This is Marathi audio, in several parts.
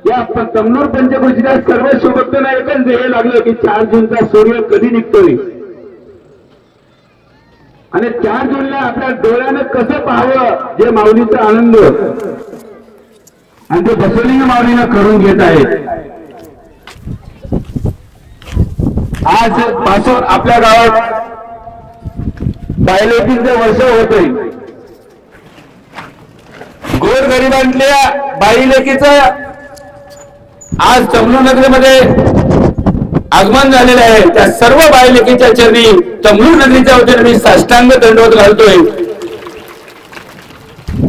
या तमनूर पंचक्रोशीच्या सर्व शुभक्तांना एकच ध्येय लागलं की 4 जूनचा सूर्य कधी निघतोय आणि 4 जूनला आपल्या डोळ्यानं कसं पाहावं, जे माऊलीचा आनंद आणि ते बसवलिंग माऊलीनं करून घेत आहेत. आज पासून आपल्या गावात बायलेकींचं वर्ष होतंय. गोरगरिबांतल्या बाईलेकीचं आज तमनूर नगरीमध्ये आगमन झालेलं आहे. त्या सर्व बायलेकीच्या चरणी तमनूर नगरीच्या वतीने मी साष्टांग दंडवत घालतोय.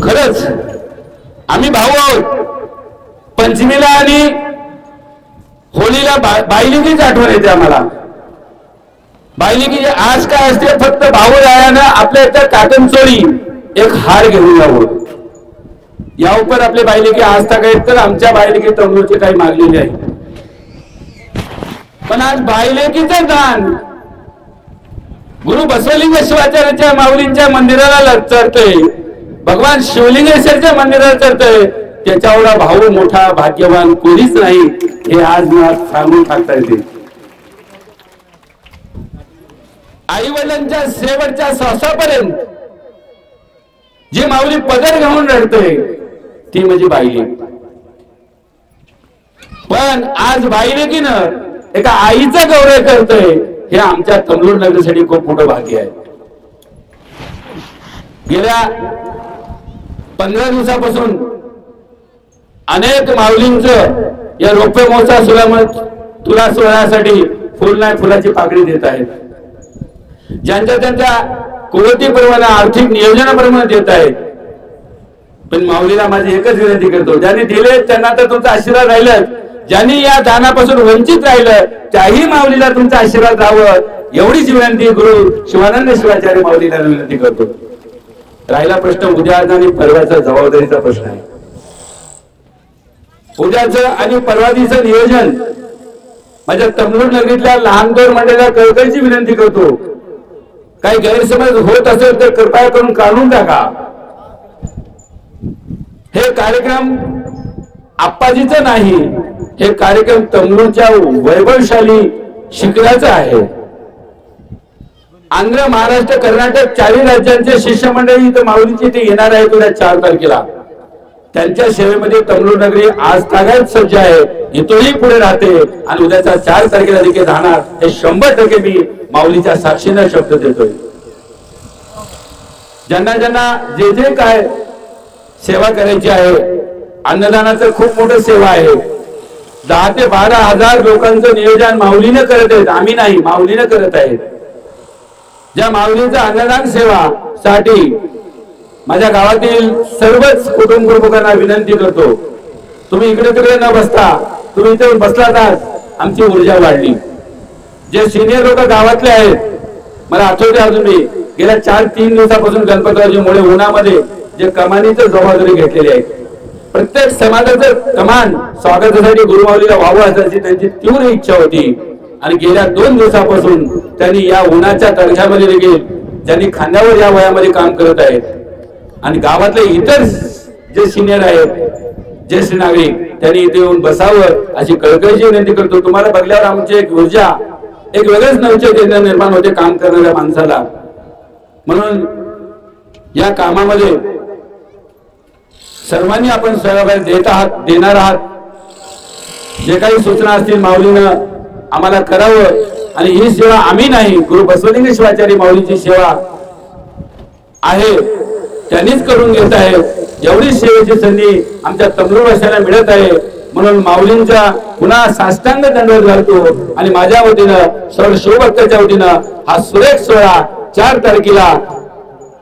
खरंच आम्ही भाऊ आहोत. पंचमीला आणि होळीला बायलेकीच आठवण येते आम्हाला. बायलेकी आज काय असते, फक्त भाऊ रायानं आपल्या इथं काटन चोळी एक हार घेऊन जावं. या उपर आपले बायलेकी आज तक आहेत. तर आमच्या बायलेकी तमनूरचे काही मागलेले आहे. पण आज बायलेकीचं दान गुरु बसवलिंग शिवाचार्याच्या माऊलींच्या मंदिराला चढतंय, भगवान शिवलिंगेश्वरच्या मंदिराला चढतंय. त्याच्या एवढा भाऊ मोठा भाग्यवान कोणीच नाही, हे आज मला सांगून टाकता येते. आई वडिलांच्या शेवटच्या श्वासापर्यंत जे माऊली पदर घेऊन रडतोय ती म्हणजे बाईलेकी. पण आज बाईलेकीनं एका आईचा गौरव करतोय, हे आमच्या तमनूर नगरीसाठी खूप मोठं भाग्य आहे. गेल्या 15 दिवसापासून अनेक माऊलींचं या रौप्य महोत्सव तुला सोहळ्यासाठी फुल नाही फुलाची पाकळी देत आहेत. ज्यांच्या त्यांच्या कुळतीप्रमाणे आर्थिक नियोजनाप्रमाणे देत आहेत. पण माऊलीला माझी एकच विनंती करतो, ज्यांनी दिले त्यांना तर तुमचा आशीर्वाद राहिलं, ज्यांनी या दानापासून वंचित राहिलं त्याही माऊलीला तुमचा आशीर्वाद राहावं एवढीच विनंती गुरु शिवानंद शिवाचार्य माऊलीला विनंती करतो. राहिला प्रश्न उद्याचा आणि परवाचा जबाबदारीचा प्रश्न आहे. उद्याचं आणि परवादीचं नियोजन माझ्या तमनूर नगरीतल्या लहान दोर मंडळाला कळकळीची विनंती करतो. काही गैरसमज होत असेल तर कृपया करून काढून टाका. हे कार्यक्रम आप्पाजीचं नाही, हे कार्यक्रम तमनूरच्या वैभवशाली शिखराचा आहे. आंध्र, महाराष्ट्र, कर्नाटक 4 राज्यांचे शिष्यमंडळी इथं माऊलीची इथे येणार आहे उद्या 4 तारखेला. त्यांच्या सेवेमध्ये तमनूर नगरी आज तागायत सज्ज आहे, इथोही पुढे राहते आणि उद्याच्या 4 तारखेला देखील राहणार. हे 100% मी माऊलीच्या साक्षीने शब्द देतोय. ज्यांना ज्यांना जे जे काय सेवा करायची आहे, अन्नदानाचं खूप मोठं सेवा आहे. 10 ते 12 हजार लोकांचं नियोजन माऊलीने करत आहेत, आम्ही नाही, माऊलीने करत आहेत. ज्या माऊलीचा अन्नदान सेवा साठी माझ्या गावातील सर्वच कुटुंब प्रमुखांना विनंती करतो, तुम्ही इकडे तिकडे न बसता तुम्ही इथे बसलात, आमची ऊर्जा वाढली. जे सिनियर लोक गावातले आहेत, मला आठवते अजून मी गेल्या 4-3 दिवसापासून गणपतरावजीमुळे उन्हामध्ये जे कमानीचं जबाबदारी घेतलेली आहे. प्रत्येक समाजाचं कमान स्वागतासाठी गुरुमाऊलीला व्हावं असायची त्यांची तीव्र इच्छा होती. आणि गेल्या 2 दिवसापासून त्यांनी या उन्हाच्या तडक्यामध्ये देखील ज्यांनी खांद्यावर या वयामध्ये काम करत आहेत आणि गावातले इतर जे सिनियर आहेत, ज्येष्ठ नागरिक, त्यांनी इथे येऊन बसावं अशी कळकळीची विनंती करतो. तुम्हाला बघल्यावर आमची एक ऊर्जा, एक वेगळंच नवचैतन्य निर्माण होते काम करणाऱ्या माणसाला. म्हणून या कामामध्ये सर्वांनी आपण सहभाग देणार आहात. जे काही सूचना असतील माऊलीनं आम्हाला करावं. आणि ही सेवा आम्ही नाही, गुरु बसवलिंग शिवाचार्य माऊलीची सेवा आहे, त्यांनीच करून घेत आहे. एवढी सेवेची संधी आमच्या तमनूर वासियांना मिळत आहे. म्हणून माऊलींचा पुन्हा साष्टांग दंडवत घालतो आणि माझ्या वतीनं सर्व शिवभक्ताच्या वतीनं हा सुरेख सोहळा 4 तारखेला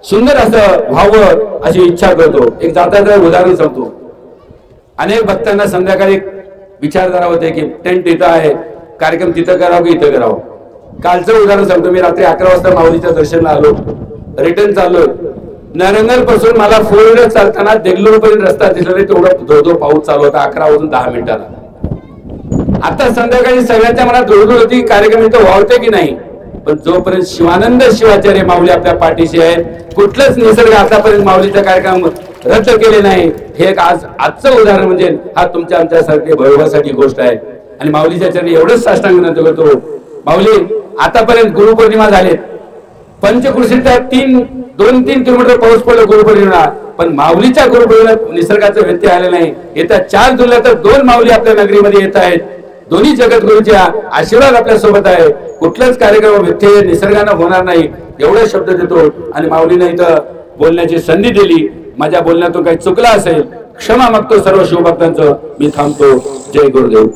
सुंदर असं व्हावं अशी इच्छा करतो. एक जाताचं उदाहरण सांगतो. अनेक भक्तांना संध्याकाळी विचारधारा होते की टेंट इथं आहे, कार्यक्रम तिथं करावं की इथं करावं. कालचं उदाहरण सांगतो. मी रात्री 11 वाजता माऊलीच्या दर्शनाला आलो, रिटर्न चाललो. नरंगल पासून मला 4 व्हीलर चालताना देगलूर पर्यंत रस्ता दिसला नाही, तेवढा धोधो पाऊस चालू होता 11 वाजून 10 मिनिटाला. आता संध्याकाळी सगळ्यांच्या मनात धुळधुळ होती कार्यक्रम इथं व्हावते की नाही. पण जोपर्यंत शिवानंद शिवाचार्य माऊली आपल्या पाठीशी आहे, कुठलंच निसर्ग आतापर्यंत माऊलीचा कार्यक्रम रद्द केले नाही, हे एक आजचं उदाहरण म्हणजे हा तुमच्या आमच्यासारखे भैरवासाठी गोष्ट आहे. आणि माऊलीच्या चरणी एवढंच साष्टांग विनंती करतो, माऊली आतापर्यंत गुरुपौर्णिमा झालेत, पंचकृषीचा 2-3 किलोमीटर पाऊस पडला गुरुपौर्णिमेला, पण माऊलीच्या गुरुपौर्णिमेला निसर्गाचा व्यत्यय आले नाही. येत्या 4 जुलैला तर 2 माऊली आपल्या नगरीमध्ये येत आहेत. दोन्ही जगद्गुरूच्या आशीर्वाद आपल्या सोबत आहे. कुठलाच कार्यक्रम व्यत्यय निसर्गानं होणार नाही एवढे शब्द देतो. आणि माऊलीने इथं बोलण्याची संधी दिली, माझ्या बोलण्यातून काही चुकलं असेल क्षमा मागतो सर्व शिवभक्तांचं. मी थांबतो. जय गुरुदेव.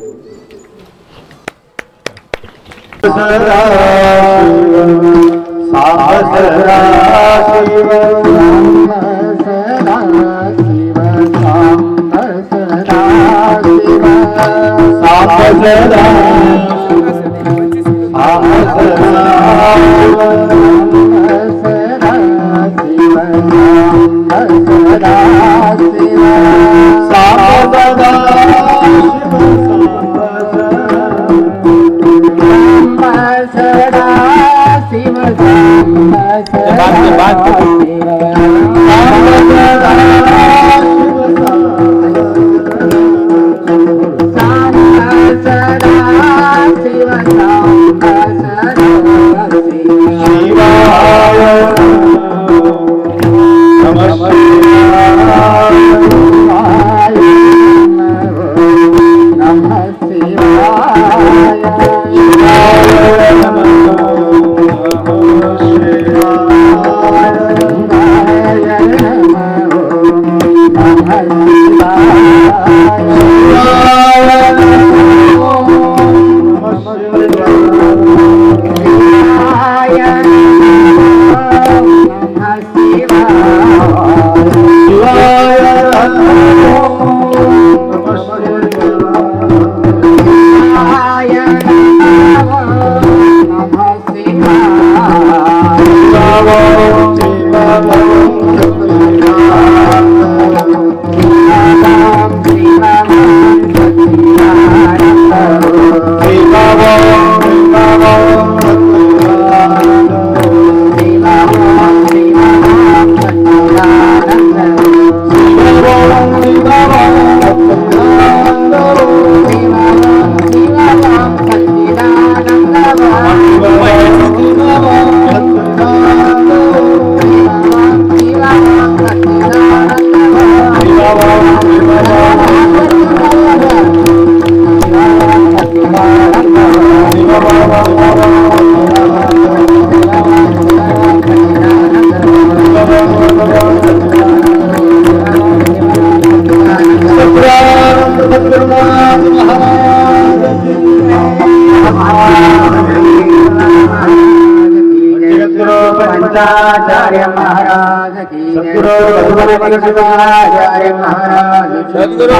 सद्गुरु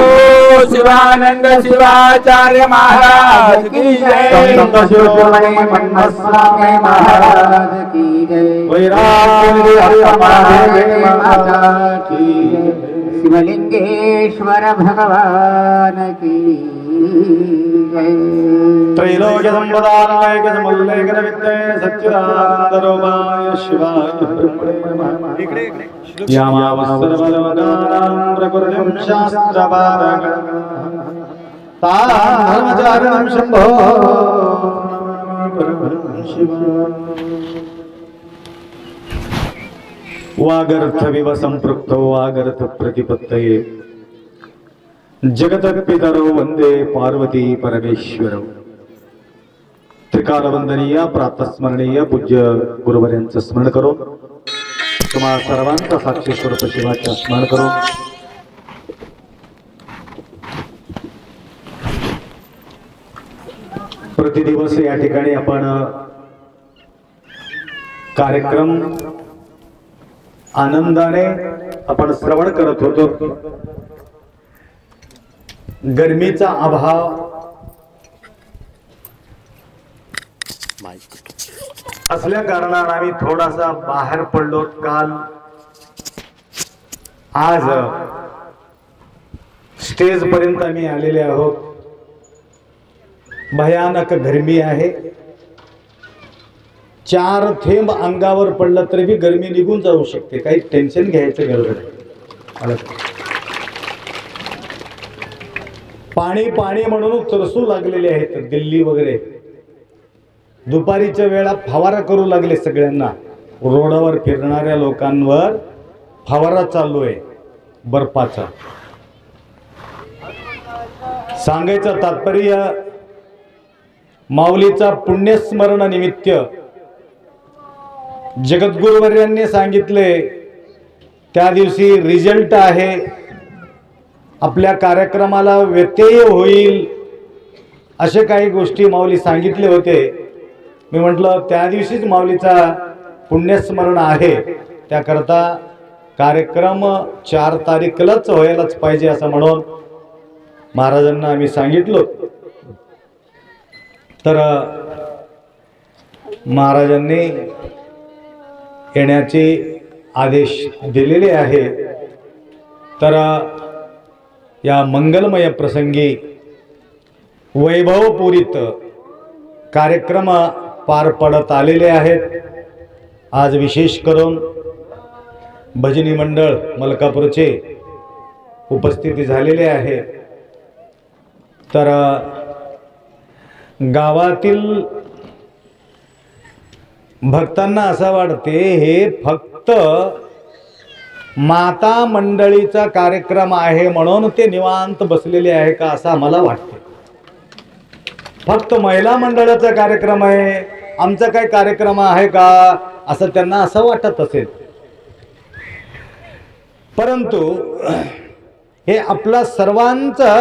शिवानंद शिवाचार्य महाराज की जय. स्वामी महाराज की जय. शिवलिंगेश्वर भगवान की जय. त्रैलोक्य संपदानायक समल्लेखन विद्ये सच्चिदानंद रूपाय शिवाय ब्रह्मणे नमः. यामावसरवलोकानां प्रकृतिं शास्त्रपारगं तां धर्मचारिणं शम्भो वागर्थविव संपृक्तो वागर्थ प्रतिपत्तये जगतपितरो वंदे पार्वती परमेश्वरौ. त्रिकालवंदनीय प्रातस्मरणीय पूज्य गुरुवर्यांचं स्मरण करो, तुम्हा सर्वांचा साक्षी स्वरूप शिवाचं स्मरण करो. प्रतिदिवस या ठिकाणी आपण कार्यक्रम आनंदाने आपण श्रवण करत होतो. गर्मीचा अभाव असल्या कारणाने आम्ही थोडासा बाहेर पडलो. काल आज स्टेज पर्यंत आम्ही आलेले आहोत. भयानक गरमी आहे. 4 थेंब अंगावर पडलं तरी बी गरमी निघून जाऊ शकते. काही टेन्शन घ्यायचं गरज नाही. पाणी पाणी म्हणून तरसू लागलेले आहेत दिल्ली वगैरे. दुपारीच्या वेळा फवारा करू लागले सगळ्यांना. रोडावर फिरणाऱ्या लोकांवर फवारा चालू आहे बर्फाचा. सांगायचं तात्पर्य, माऊलीचा पुण्यस्मरण निमित्त जगद्गुरुवर्यांनी सांगितले त्या दिवशी रिझल्ट आहे, आपल्या कार्यक्रमाला व्यत्यय होईल असे काही गोष्टी माऊली सांगितले होते. मी म्हटलं त्या दिवशीच माऊलीचा पुण्यस्मरण आहे, त्याकरता कार्यक्रम 4 तारीखलाच व्हायलाच पाहिजे असं म्हणून महाराजांना आम्ही सांगितलं. तर महाराजांनी येण्याचे आदेश दिलेले आहे. तर या मंगलमय प्रसंगी वैभवपूरित कार्यक्रम पार पडत आलेले आहेत. आज विशेष करून भजनी मंडळ मलकापूरचे उपस्थिती झालेले आहे. तर गावातील भक्तांना असं वाटते हे फक्त माता मंडळीचा कार्यक्रम आहे म्हणून ते निवांत बसलेले आहे का असं आम्हाला वाटते. फक्त महिला मंडळाचा कार्यक्रम आहे, आमचा काय कार्यक्रम आहे का असं त्यांना असं वाटत असेल. परंतु हे आपला सर्वांचा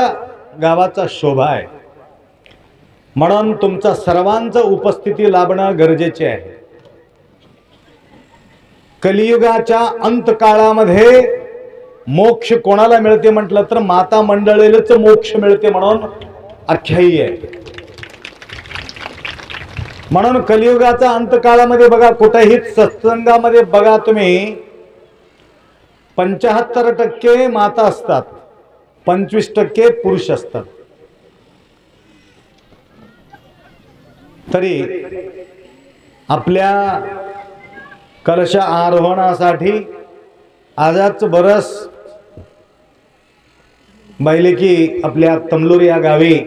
गावाचा शोभा आहे म्हणून तुमचा सर्वांचा उपस्थिती लाभणं गरजेचे आहे. कलियुगाच्या अंतकाळामध्ये मोक्ष कोणाला मिळते म्हटलं तर माता मंडळीलाच मोक्ष मिळते म्हणून आख्यायी आहे. म्हणून कलियुगाचा अंतकाळामध्ये बघा, कुठेही सत्संगामध्ये बघा तुम्ही 75% माता असतात, 25% पुरुष असतात. तरी आपल्या कलश आरोहणासाठी आजच बरस बैलेकी आपल्या तमलूर या गावी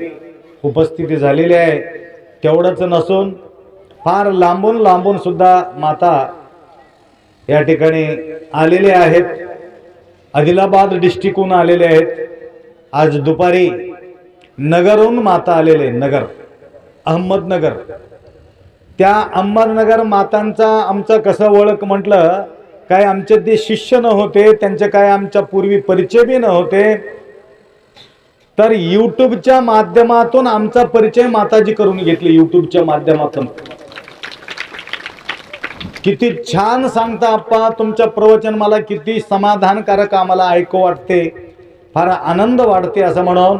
उपस्थिती झालेली आहे. तेवढंच नसून फार लांबून लांबून सुद्धा माता या ठिकाणी आलेले आहेत. आदिलाबाद डिस्ट्रिक्टहून आलेले आहेत. आज दुपारी नगरहून माता आलेले, नगर अहमदनगर. त्या अहमदनगर मातांचा आमचा कसं ओळख म्हटलं, काय आमचे ते शिष्य नव्हते, त्यांचे काय आमच्या पूर्वी परिचय बी नव्हते. तर यूट्यूबच्या माध्यमातून आमचा परिचय माताजी करून घेतली. यूट्यूबच्या माध्यमातून किती छान सांगता आप्पा तुमचं प्रवचन, मला किती समाधानकारक आम्हाला ऐकू वाटते, फार आनंद वाटते असं म्हणून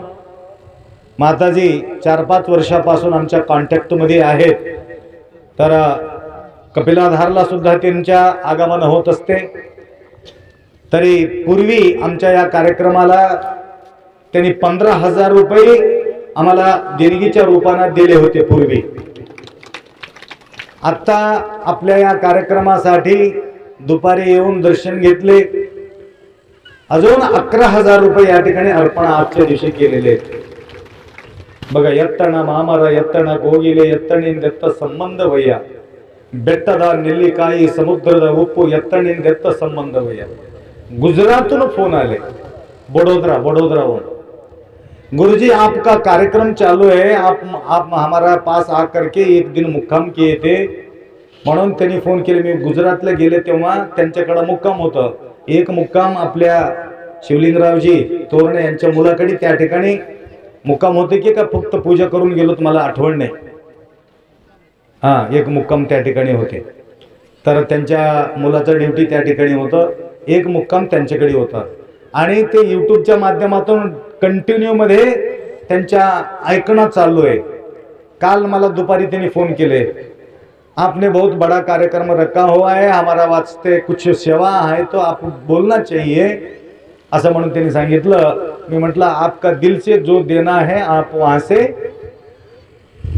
माताजी 4-5 वर्षापासून आमच्या कॉन्टॅक्टमध्ये आहेत. तर कपिलाधारला सुद्धा त्यांच्या आगमन होत असते. तरी पूर्वी आमच्या या कार्यक्रमाला त्यांनी 15,000 रुपये आम्हाला देणगीच्या रूपाने दिले होते पूर्वी. आता आपल्या या कार्यक्रमासाठी दुपारी येऊन दर्शन घेतले, अजून 11,000 रुपये या ठिकाणी अर्पण आजच्या दिवशी केलेले आहेत. बघा, ಎತ್ತಣ ಮಾಮರ ಎತ್ತಣ ಕೋಗಿಲೆ ಎತ್ತಣಿಂದೆತ್ತ ಸಂಬಂಧವಯ್ಯ, ಬೆಟ್ಟದ ನೆಲ್ಲಿಕಾಯಿ ಸಮುದ್ರದ ಉಪ್ಪು ಎತ್ತಣಿಂದೆತ್ತ संबंधवಯ್ಯ. गुजरातून फोन आले, बड़ोदराहून. गुरुजी आपका कार्यक्रम चालू है, आप हमारा पास आकर के एक दिन मुक्काम किए थे म्हणून त्यांनी फोन केले. मी गुजरातला गेले तेव्हा त्यांच्याकडे मुक्काम होतं. एक मुक्काम आपल्या शिवलिंगरावजी तोरणे यांच्या मुलाकडे त्या ठिकाणी मुक्काम होते की का फक्त पूजा करून गेलो मला आठवण नाही. एक मुक्काम त्या ठिकाणी होते. तर त्यांच्या मुलाचं ड्युटी त्या ठिकाणी होतं, एक मुक्काम त्यांच्याकडे होता. आणि ते यूट्यूबच्या माध्यमातून कंटिन्यू मध्ये त्यांच्या ऐकणं चालू आहे. काल मला दुपारी त्यांनी फोन केले, आपने बहुत बड़ा कार्यक्रम रखा हुआ है, हमारा वास्ते कुछ सेवा है तो आप बोलना चाहिए असं म्हणून त्यांनी सांगितलं. मी म्हटलं आपका दिल से जो देना है आप वहां से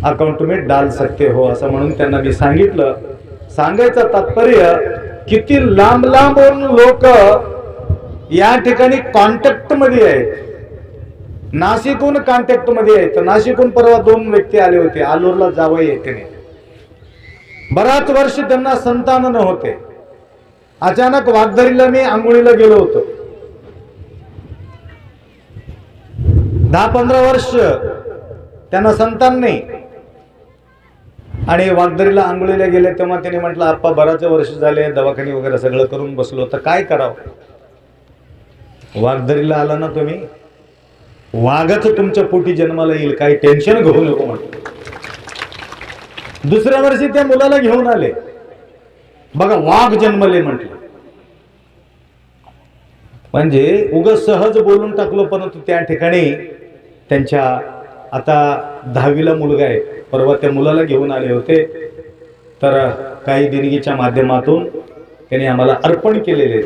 अकाउंट में डाल सकते हो असं म्हणून त्यांना मी सांगितलं. सांगायचं तात्पर्य, किती लांब लांबून लोक या ठिकाणी कॉन्टॅक्ट मध्ये आहेत, नाशिकहून कॉन्टॅक्ट मध्ये आहेत. नाशिकहून परवा 2 व्यक्ती आले होते, आलूरला जावई येते. बराच वर्ष त्यांना संतान नव्हते. अचानक वागदरीला मी आंघोळीला गेलो होतो. 10-15 वर्ष त्यांना संतान नाही. आणि वागदरीला आंघोळीला गेले तेव्हा त्यांनी म्हटलं, आप्पा बराच वर्ष झाले, दवाखाने वगैरे सगळं करून बसलो, तर काय करावं. वागदरीला आला ना तुम्ही, वाघच तुमच्या पोटी जन्माला येईल, काही टेन्शन घेऊ नको म्हटलं. दुसऱ्या वर्षी त्या मुलाला घेऊन आले, बघा वाघ जन्मले म्हटलं. म्हणजे उगाच सहज बोलून टाकलो, परंतु त्या ठिकाणी त्यांच्या आता 10वीला मुलगा आहे, परवा त्या मुलाला घेऊन आले होते. तर काही देणगीच्या माध्यमातून त्यांनी आम्हाला अर्पण केलेले.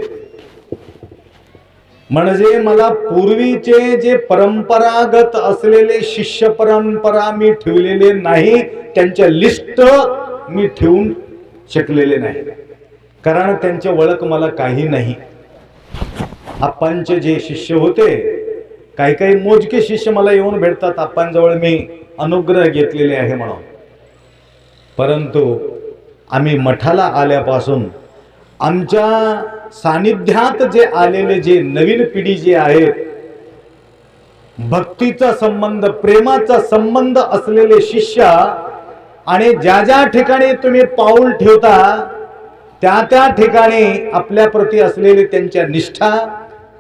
म्हणजे मला पूर्वीचे जे परंपरागत असलेले शिष्य परंपरा मी ठेवलेले नाही, त्यांच्या लिस्ट मी ठेवून शकलेले नाही, कारण त्यांचे ओळख मला काही नाही. आप्पांचे जे शिष्य होते, काही काही मोजके शिष्य मला येऊन भेटतात, आप्पांजवळ मी अनुग्रह घेतलेले आहे म्हणून. परंतु आम्ही मठाला आल्यापासून आमच्या सानिध्यात जे आलेले जे नवीन पिढी जी आहे, भक्तीचा संबंध, प्रेमाचा संबंध असलेले शिष्य, आणि ज्या ज्या ठिकाणी तुम्ही पाऊल ठेवता त्या त्या ठिकाणी आपल्या प्रती असलेली त्यांच्या निष्ठा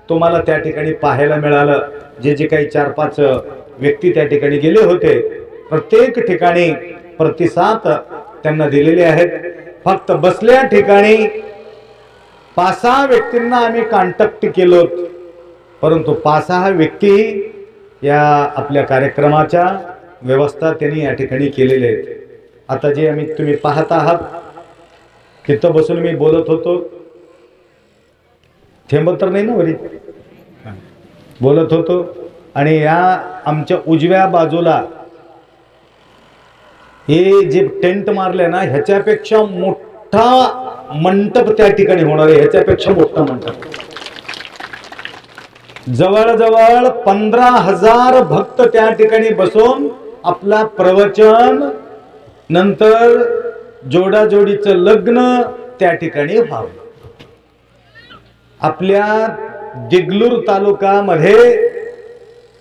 तुम्हाला त्या ठिकाणी पाहायला मिळालं. जे जे काही 4-5 व्यक्ती त्या ठिकाणी गेले होते, प्रत्येक ठिकाणी प्रतिसाद त्यांना दिलेले आहेत. फक्त बसल्या ठिकाणी 5-6 व्यक्तींना आम्ही कॉन्टॅक्ट केलो, परंतु 5-6 व्यक्ती या आपल्या कार्यक्रमाच्या व्यवस्था त्यांनी या ठिकाणी केलेल्या आहेत. आता जे तुम्ही पाहत आहात, तिथं बसून मी बोलत होतो, थेंब तर नाही ना वरी, बोलत होतो. आणि या आमच्या उजव्या बाजूला हे जे टेंट मारले ना, ह्याच्यापेक्षा मोठा मंडप त्या ठिकाणी होणार आहे, ह्याच्यापेक्षा मोठा मंडप. जवळजवळ 15,000 भक्त त्या ठिकाणी बसून आपला प्रवचन, नंतर जोडाजोडीचं लग्न त्या ठिकाणी व्हावं. आपल्या देगलूर तालुक्यामध्ये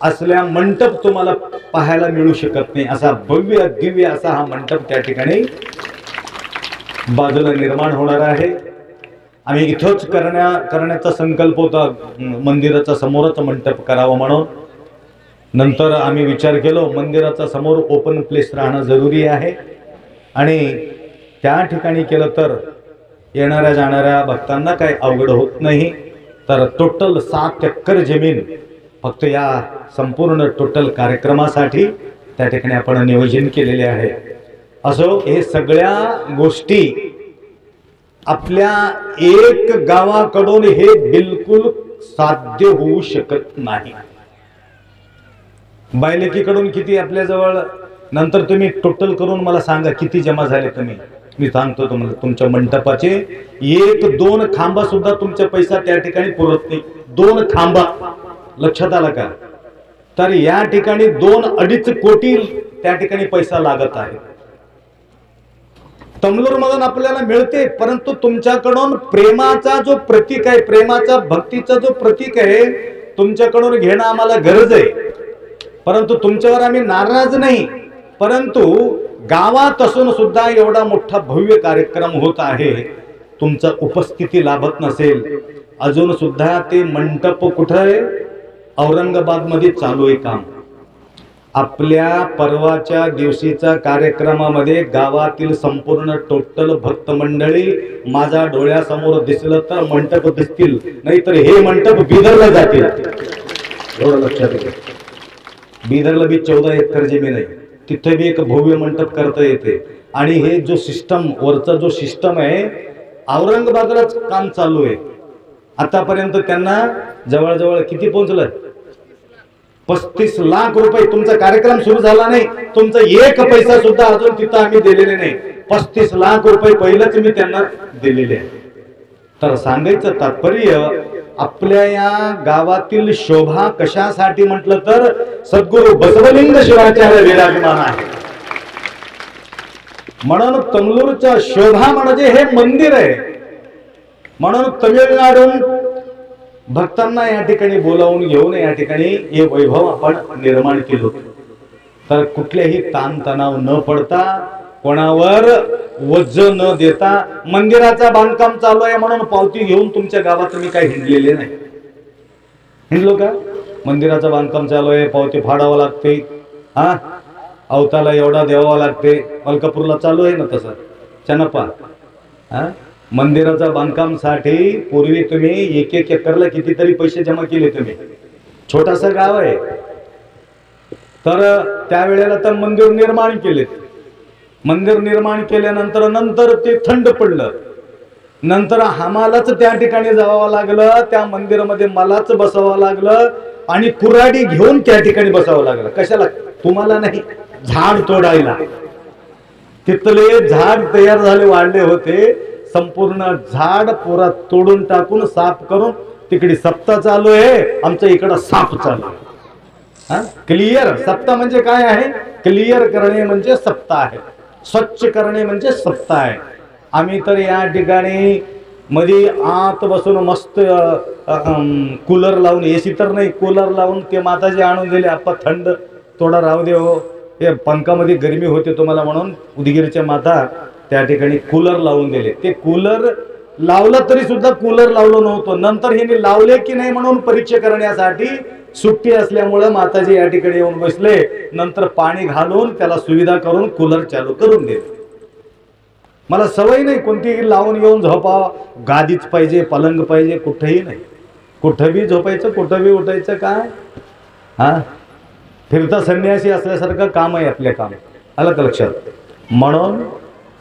असल्या मंडप तुम्हाला पाहायला मिळू शकत नाही. असा भव्य दिव्य असा हा मंडप त्या ठिकाणी बाजूला निर्माण होणार आहे. आम्ही इथंच करण्याचा संकल्प होता, मंदिराचा समोरच मंडप करावा म्हणून. नंतर आम्ही विचार केलो, मंदिराचा समोर ओपन प्लेस राहणं जरुरी आहे, आणि त्या ठिकाणी केलं तर येणाऱ्या जाणाऱ्या भक्तांना काही अवघड होत नाही. तर टोटल 7 एकर जमीन फक्त या संपूर्ण टोटल कार्यक्रमासाठी त्या ठिकाणी आपण नियोजन केलेले आहे. असो, हे सगळ्या गोष्टी आपल्या एक गावाकडून हे बिलकुल साध्य होऊ शकत नाही. बायलेकीकडून किती आपल्याजवळ, नंतर तुम्ही टोटल करून मला सांगा किती जमा झाले तुम्ही. मी सांगतो तुम्हाला, तुमच्या मंडपाचे 1-2 खांबा सुद्धा तुमचा पैसा त्या ठिकाणी पुरत नाही. 2 खांबा, लक्षात आला का? तर या ठिकाणी 2-2.5 कोटी त्या ठिकाणी पैसा लागत आहे. तमलोर मधून आपल्याला मिळते, परंतु तुमच्याकडून प्रेमाचा जो प्रतीक आहे, प्रेमाचा भक्तीचा जो प्रतीक आहे, तुमच्याकडून घेणं आम्हाला गरज आहे. परंतु तुमच्यावर आम्ही नाराज नाही, परंतु गावात असून सुद्धा एवढा मोठा भव्य कार्यक्रम होत आहे, तुमचा उपस्थिती लाभत नसेल. अजून सुद्धा ते मंडप कुठं आहे? औरंगाबाद मध्ये चालू आहे काम. आपल्या परवाच्या दिवशीच्या कार्यक्रमामध्ये गावातील संपूर्ण टोटल भक्त मंडळी माझ्या डोळ्यासमोर दिसलं तर मंडप दिसतील, नाहीतर हे मंडप बिदरला जातील. एवढं लक्षात घ्या. बिदरला बी 14 एकर जमीन आहे, तिथे बी एक भव्य मंडप करता येते. आणि हे जो सिस्टम, वरचा जो सिस्टम आहे, औरंगाबादलाच काम चालू आहे. आतापर्यंत त्यांना जवळजवळ किती पोहोचलं? 35 लाख रुपये. तुमचा कार्यक्रम सुरू झाला नाही, तुमचा 1 पैसा सुद्धा अजून तिथं आम्ही दिलेले नाही. 35 लाख रुपये पहिलंच मी त्यांना दिलेले आहे. तर सांगायचं तात्पर्य, आपल्या या गावातील शोभा कशासाठी म्हटलं तर सद्गुरु बसवलिंग शिवाचार्य विराजमान आहे. म्हणून तंगलूरच्या शोभा म्हणजे हे मंदिर आहे. म्हणून तमिळनाडून भक्तांना या ठिकाणी बोलावून घेऊन या ठिकाणी हे वैभव आपण निर्माण केलं. तर कुठलेही ताणतणाव न पडता, कोणावर वज्ज न देता, मंदिराचा बांधकाम चालू आहे म्हणून पावती घेऊन तुमच्या गावात मी काही हिंडलेले नाही. हिंडलो का? मंदिराचं बांधकाम चालू आहे, पावती फाडावं लागते, हा अवताला एवढा द्यावा लागते. मलकापूरला चालू आहे ना तसं चनपा. हा मंदिराच्या बांधकामसाठी पूर्वी तुम्ही एक एक एकरला कितीतरी पैसे जमा केले तुम्ही. छोटासा गाव आहे तर त्यावेळेला तर मंदिर निर्माण केले. मंदिर निर्माण केल्यानंतर ते थंड पडलं. नंतर आम्हालाच त्या ठिकाणी जावं लागलं, त्या मंदिरामध्ये मलाच बसावं लागलं आणि कुऱ्हाडी घेऊन त्या ठिकाणी बसावं लागलं. कशाला? तुम्हाला नाही, झाड तोडायला. तिथले झाड तयार झाले, वाढले होते, संपूर्ण झाड पुरा तोडून टाकून साफ करून तिकडे सप्ताह चालू आहे, आमच्या इकडं साफ चालू आहे. क्लिअर सप्ताह म्हणजे काय आहे? क्लिअर करणे म्हणजे सप्ताह आहे, स्वच्छ करणे म्हणजे सप्ताह आहे. आम्ही तर या ठिकाणी मध्ये आत बसून मस्त कूलर लावून, एसी तर नाही, कूलर लावून ते माताजी आणून दिले. आप्पा थंड थोडा राहू दे हो, हे पंखामध्ये गरमी होते तुम्हाला म्हणून उदगीरच्या माता त्या ठिकाणी कूलर लावून दिले. ते कूलर लावलं तरी सुद्धा कूलर लावलं नव्हतं. नंतर हे लावले की नाही म्हणून परीक्षा करण्यासाठी सुट्टी असल्यामुळे माताजी या ठिकाणी येऊन बसले. नंतर पाणी घालून त्याला सुविधा करून कूलर चालू करून दिले. मला सवय नाही कोणती लावून येऊन झोपावं, गादीच पाहिजे, पलंग पाहिजे, कुठेही नाही. कुठं बी झोपायचं, कुठं बी उठायचं. काय हा फिरता संन्यासी असल्यासारखं काम आहे आपल्या काम. आलं का लक्षात? म्हणून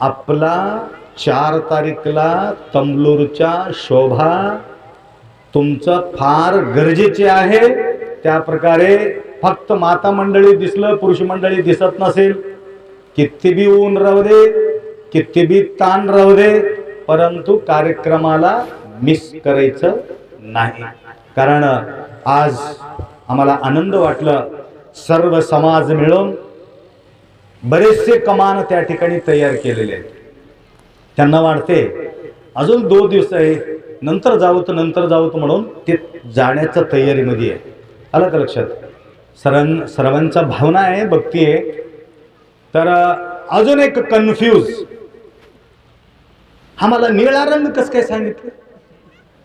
आपला 4 तारीखला तंगलूरच्या शोभा तुमचं फार गरजेचे आहे. त्या प्रकारे फक्त माता मंडळी दिसलं, पुरुष मंडळी दिसत नसेल, किती बी ऊन राहू दे, किती बी ताण राहू दे, परंतु कार्यक्रमाला मिस करायचं नाही. कारण आज आम्हाला आनंद वाटला. सर्व समाज मिळून बरेचसे कमान त्या ठिकाणी तयार केलेले आहेत. त्यांना वाटते अजून 2 दिवस आहे, नंतर जावं म्हणून ते जाण्याच्या तयारीमध्ये आहे. आलं का लक्षात? सर्वांच्या भावना आहे, भक्ती आहे. तर अजून एक कन्फ्यूज, आम्हाला निळा रंग कसं काय सांगितलं,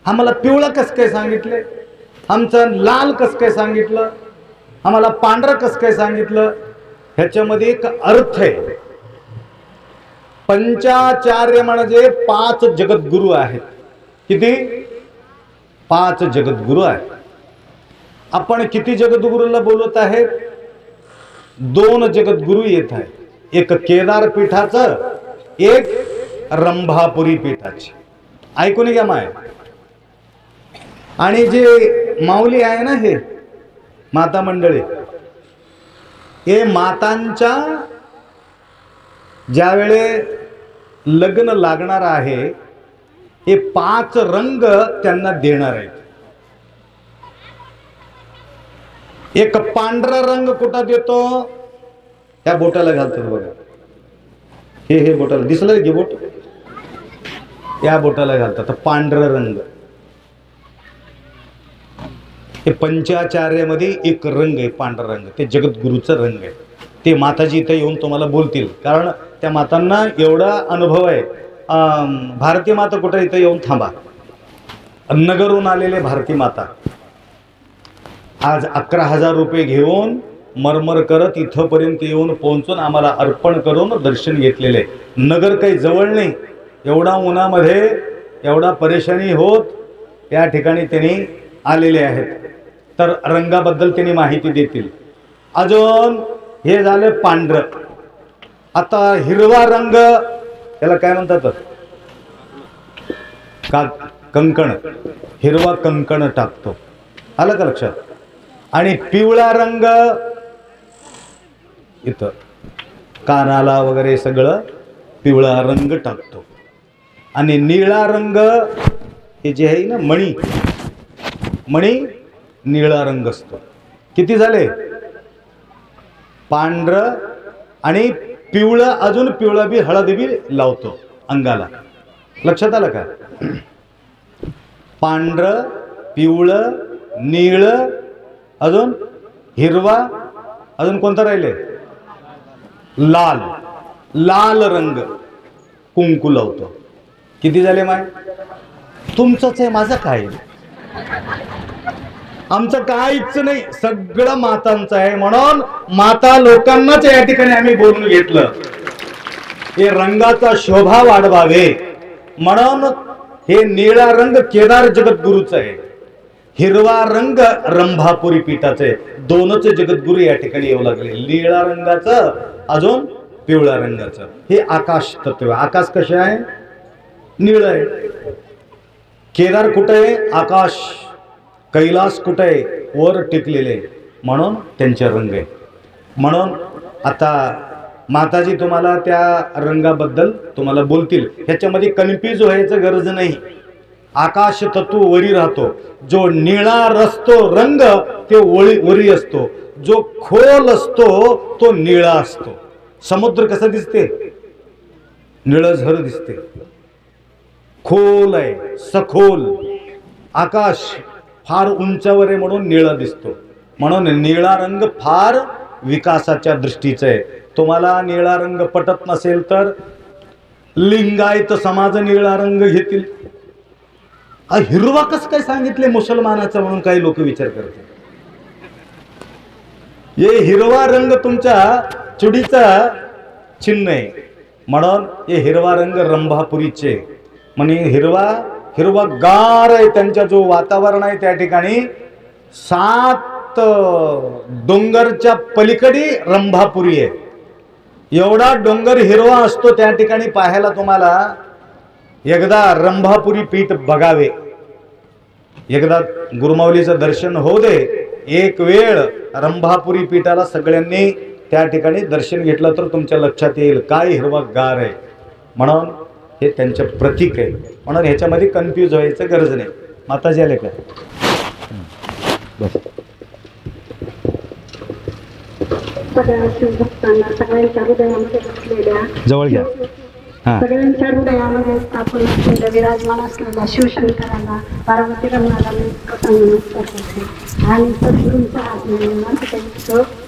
आम्हाला पिवळा कसं काय सांगितलं, आमचं लाल कसं काय सांगितलं, आम्हाला पांढरं कसं काय सांगितलं. ह्याच्यामध्ये एक अर्थ आहे. पंचाचार्य म्हणजे 5 जगद्गुरु आहेत. किती? 5 जगद्गुरु आहेत. आपण किती जगद्गुरूला बोलत आहेत? 2 जगद्गुरु येत आहे. एक केदार पीठाचं, एक रंभापुरी पीठाचे. ऐकून घ्या माय. आणि जे माऊली आहे ना, हे माता मंडळी, हे मातांच्या ज्यावेळे लग्न लागणार आहे, हे 5 रंग त्यांना देणार आहेत. एक पांढरा रंग कुठं देतो? त्या बोटाला घालतात बघा. हे बोटाला दिसलं की बोट, या बोटाला घालतात पांढरा रंग. हे पंचाचार्यामध्ये एक रंग आहे, पांढरा रंग. ते जगद्गुरूचा रंग आहे. ते माताजी इथं येऊन तुम्हाला बोलतील, कारण त्या मातांना एवढा अनुभव आहे. भारती माता कुठं इथं येऊन थांबा. नगरहून आलेले भारती माता आज 11,000 रुपये घेऊन मरमर करत इथंपर्यंत येऊन पोहोचून आम्हाला अर्पण करून दर्शन घेतलेले. नगर काही जवळ नाही, एवढा उन्हामध्ये एवढा परेशानी होत या ठिकाणी त्यांनी आलेले आहेत. तर रंगाबद्दल त्यांनी माहिती देतील. अजून हे झालं पांढरं. आता हिरवा रंग, त्याला काय म्हणतात? कंकण. हिरवा कंकण टाकतो. आलं का लक्षात? आणि पिवळा रंग इथं कानाला वगैरे सगळं पिवळा रंग टाकतो. आणि निळा रंग हे जे आहे ना, मणी, मणी निळा रंग असतो. किती झाले? पांढरं आणि पिवळं, अजून पिवळं बी हळद बी लावतो अंगाला. लक्षात आलं का? पांढरं, पिवळं, निळं, अजून हिरवा, अजून कोणता राहिले? लाल. लाल रंग कुंकू लावतो. किती झाले माय? तुमचंच आहे, माझं काय? आमचं काहीच नाही, सगळं मातांचं आहे. म्हणून माता लोकांनाच या ठिकाणी आम्ही बोलून घेतलं. हे रंगाचा शोभा वाढवावे म्हणून हे निळा रंग केदार जगद्गुरूचा आहे, हिरवा रंग रंभापुरी पीठाचा आहे. दोनच जगद्गुरू या ठिकाणी येऊ लागले, निळा रंगाचं अजून पिवळ्या रंगाचं. हे आकाश तत्व. आकाश कसे आहे? निळं आहे. केदार कुठे आहे? आकाश. कैलास कुठे आहे? वर टिकलेले, म्हणून त्यांचे रंग आहे. म्हणून आता माताजी तुम्हाला त्या रंगाबद्दल तुम्हाला बोलतील. ह्याच्यामध्ये कन्फ्यूज व्हायचं गरज नाही. आकाश तत्व वरी राहतो. जो निळा रसतो रंग ते वरी असतो, जो खोल असतो तो निळा असतो. समुद्र कसा दिसते? निळझर दिसते, खोल आहे, सखोल. आकाश फार उंचावर आहे म्हणून निळा दिसतो. म्हणून निळा रंग फार विकासाच्या दृष्टीचा आहे. तुम्हाला निळा रंग पटत नसेल तर लिंगायत समाज निळा रंग घेतील. हिरवा कसं काय सांगितले मुसलमानाचा म्हणून काही लोक विचार करतात. हे हिरवा रंग तुमच्या चुडीचा चिन्ह आहे म्हणून हे हिरवा रंग रंभापुरीचे. म्हणजे हिरवा गार आहे. त्यांच्या जो वातावरण आहे त्या ठिकाणी 7 डोंगरच्या पलीकडे रंभापुरी आहे. एवढा डोंगर हिरवा असतो त्या ठिकाणी. पाहायला तुम्हाला एकदा रंभापुरी पीठ बघावे, एकदा गुरुमाऊलीचं दर्शन होऊ दे. एक वेळ रंभापुरी पीठाला सगळ्यांनी त्या ठिकाणी दर्शन घेतलं तर तुमच्या लक्षात येईल काय हिरवा गार आहे. म्हणून हे त्यांचे प्रतीक आहे. म्हणून ह्याच्यामध्ये कन्फ्यूज व्हायचं गरज नाही. माताजी आले का? बस. भक्तांना सगळ्यांच्या हृदयामध्ये बसलेल्या जवळ घ्या. सगळ्यांच्या हृदयामध्ये स्थापन असलेल्या विराजमान असलेल्या शिवशंकरांना, पार्वती रमणाला मी प्रसंग नमस्कार करते. आणि सद्गुरूंच्या आज्ञेनं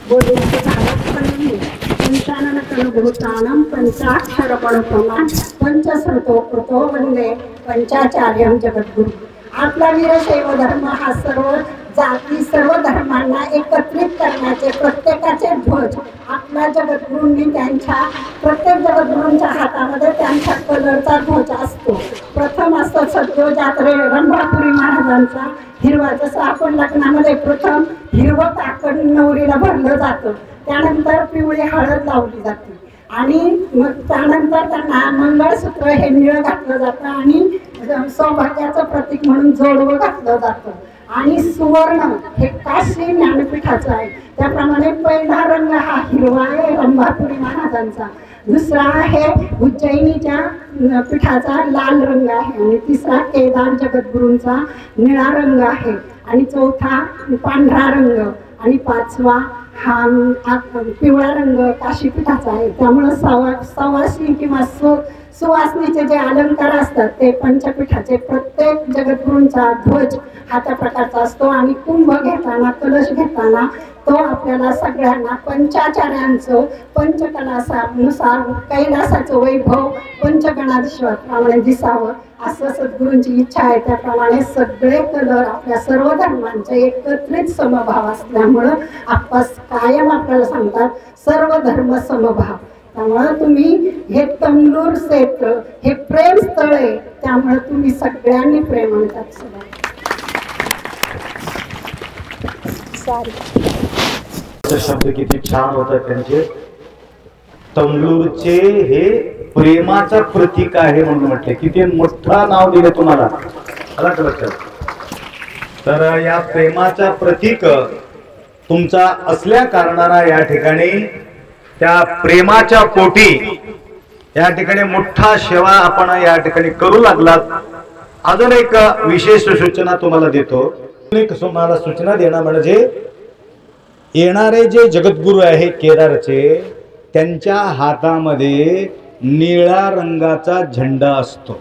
बोलण्याचे धाडस पण नाही. पंचानन तनुभूतानं पंचाक्षर पडतमा पंचसंतो कृतो वंदे पंचाचार्यं जगद्गुरु. आपला वीरशैव धर्म हा सर्व जाती, सर्व धर्मांना एकत्रित करण्याचे प्रत्येकाचे ध्वज आपल्या जगद्गुरूंनी त्यांच्या प्रत्येक जगद्गुरूंच्या हातामध्ये त्यांच्या कलरचा ध्वज असतो. प्रथम असतो सद्योजात रंभापुरी महाराजांचा हिरवा. जसं आपण लग्नामध्ये प्रथम हिरवं काकड नवरीला भरलं जातं, त्यानंतर पिवळी हळद लावली जाते आणि मग त्यानंतर त्यांना मंगळसूत्र हे निळं घातलं जातं आणि सौभाग्याचं प्रतीक म्हणून जोडवं घातलं जातं. आणि सुवर्ण हे काशी ज्ञानपीठाचं आहे. त्याप्रमाणे पहिला रंग हा हिरवा आहे रंभापुरी महाराजांचा. दुसरा आहे उज्जैनीच्या पीठाचा लाल रंग आहे. आणि तिसरा केदार जगद्गुरूंचा निळा रंग आहे. आणि चौथा पांढरा रंग. आणि पाचवा हा पिवळा रंग काशीपीठाचा आहे. त्यामुळं सवासी किंवा सुवासनीचे जे अलंकार असतात ते पंचपीठाचे प्रत्येक जगद्गुरूंचा ध्वज हा त्या प्रकारचा असतो. आणि कुंभ घेताना, कलश घेताना तो आपल्याला सगळ्यांना पंचाचार्यांचं पंचकलानुसार कैलासाचं वैभव पंचगणाधीश्वराप्रमाणे दिसावं असं सद्गुरूंची इच्छा आहे. त्याप्रमाणे सगळे कलर आपल्या सर्व धर्मांचे एकत्रित समभाव असल्यामुळं आपस कायम आपल्याला सांगतात सर्व धर्म समभाव. त्यामुळं तुम्ही हे तंगूर क्षेत्र हे प्रेम स्थळ आहे. त्यामुळे तुम्ही सगळ्यांनी प्रेम आणतात. शब्द किती छान होतात त्यांचे. तंगूरचे हे प्रेमाचा प्रतीक आहे म्हणून म्हटले. किती मोठा नाव दिले तुम्हाला. तर या प्रेमाचा प्रतीक तुमचा असल्या कारणाला या ठिकाणी त्या प्रेमाच्या पोटी या ठिकाणी मोठा सेवा आपण या ठिकाणी करू लागलात. अजून एक विशेष सूचना तुम्हाला देतो. एक मला सूचना देणं म्हणजे येणारे जे जगद्गुरु आहे केदारचे, त्यांच्या हातामध्ये निळ्या रंगाचा झेंडा असतो.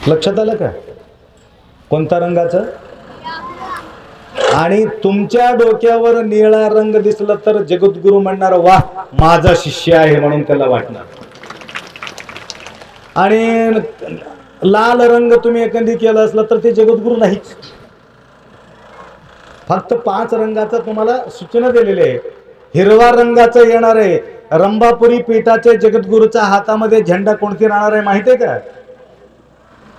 लक्षात आलं का? कोणता रंगाचा? आणि तुमच्या डोक्यावर निळा रंग दिसला तर जगद्गुरु म्हणणार वाह माझा शिष्य आहे म्हणून त्याला वाटणार. आणि लाल रंग तुम्ही एखादी केला असला तर ते जगद्गुरु नाहीच. फक्त 5 रंगाचा तुम्हाला सूचना दिलेली आहे. हिरवा रंगाचा येणार आहे. रंभापुरी पीठाचे जगद्गुरूच्या हातामध्ये झेंडा कोणती राहणार आहे माहिती आहे का?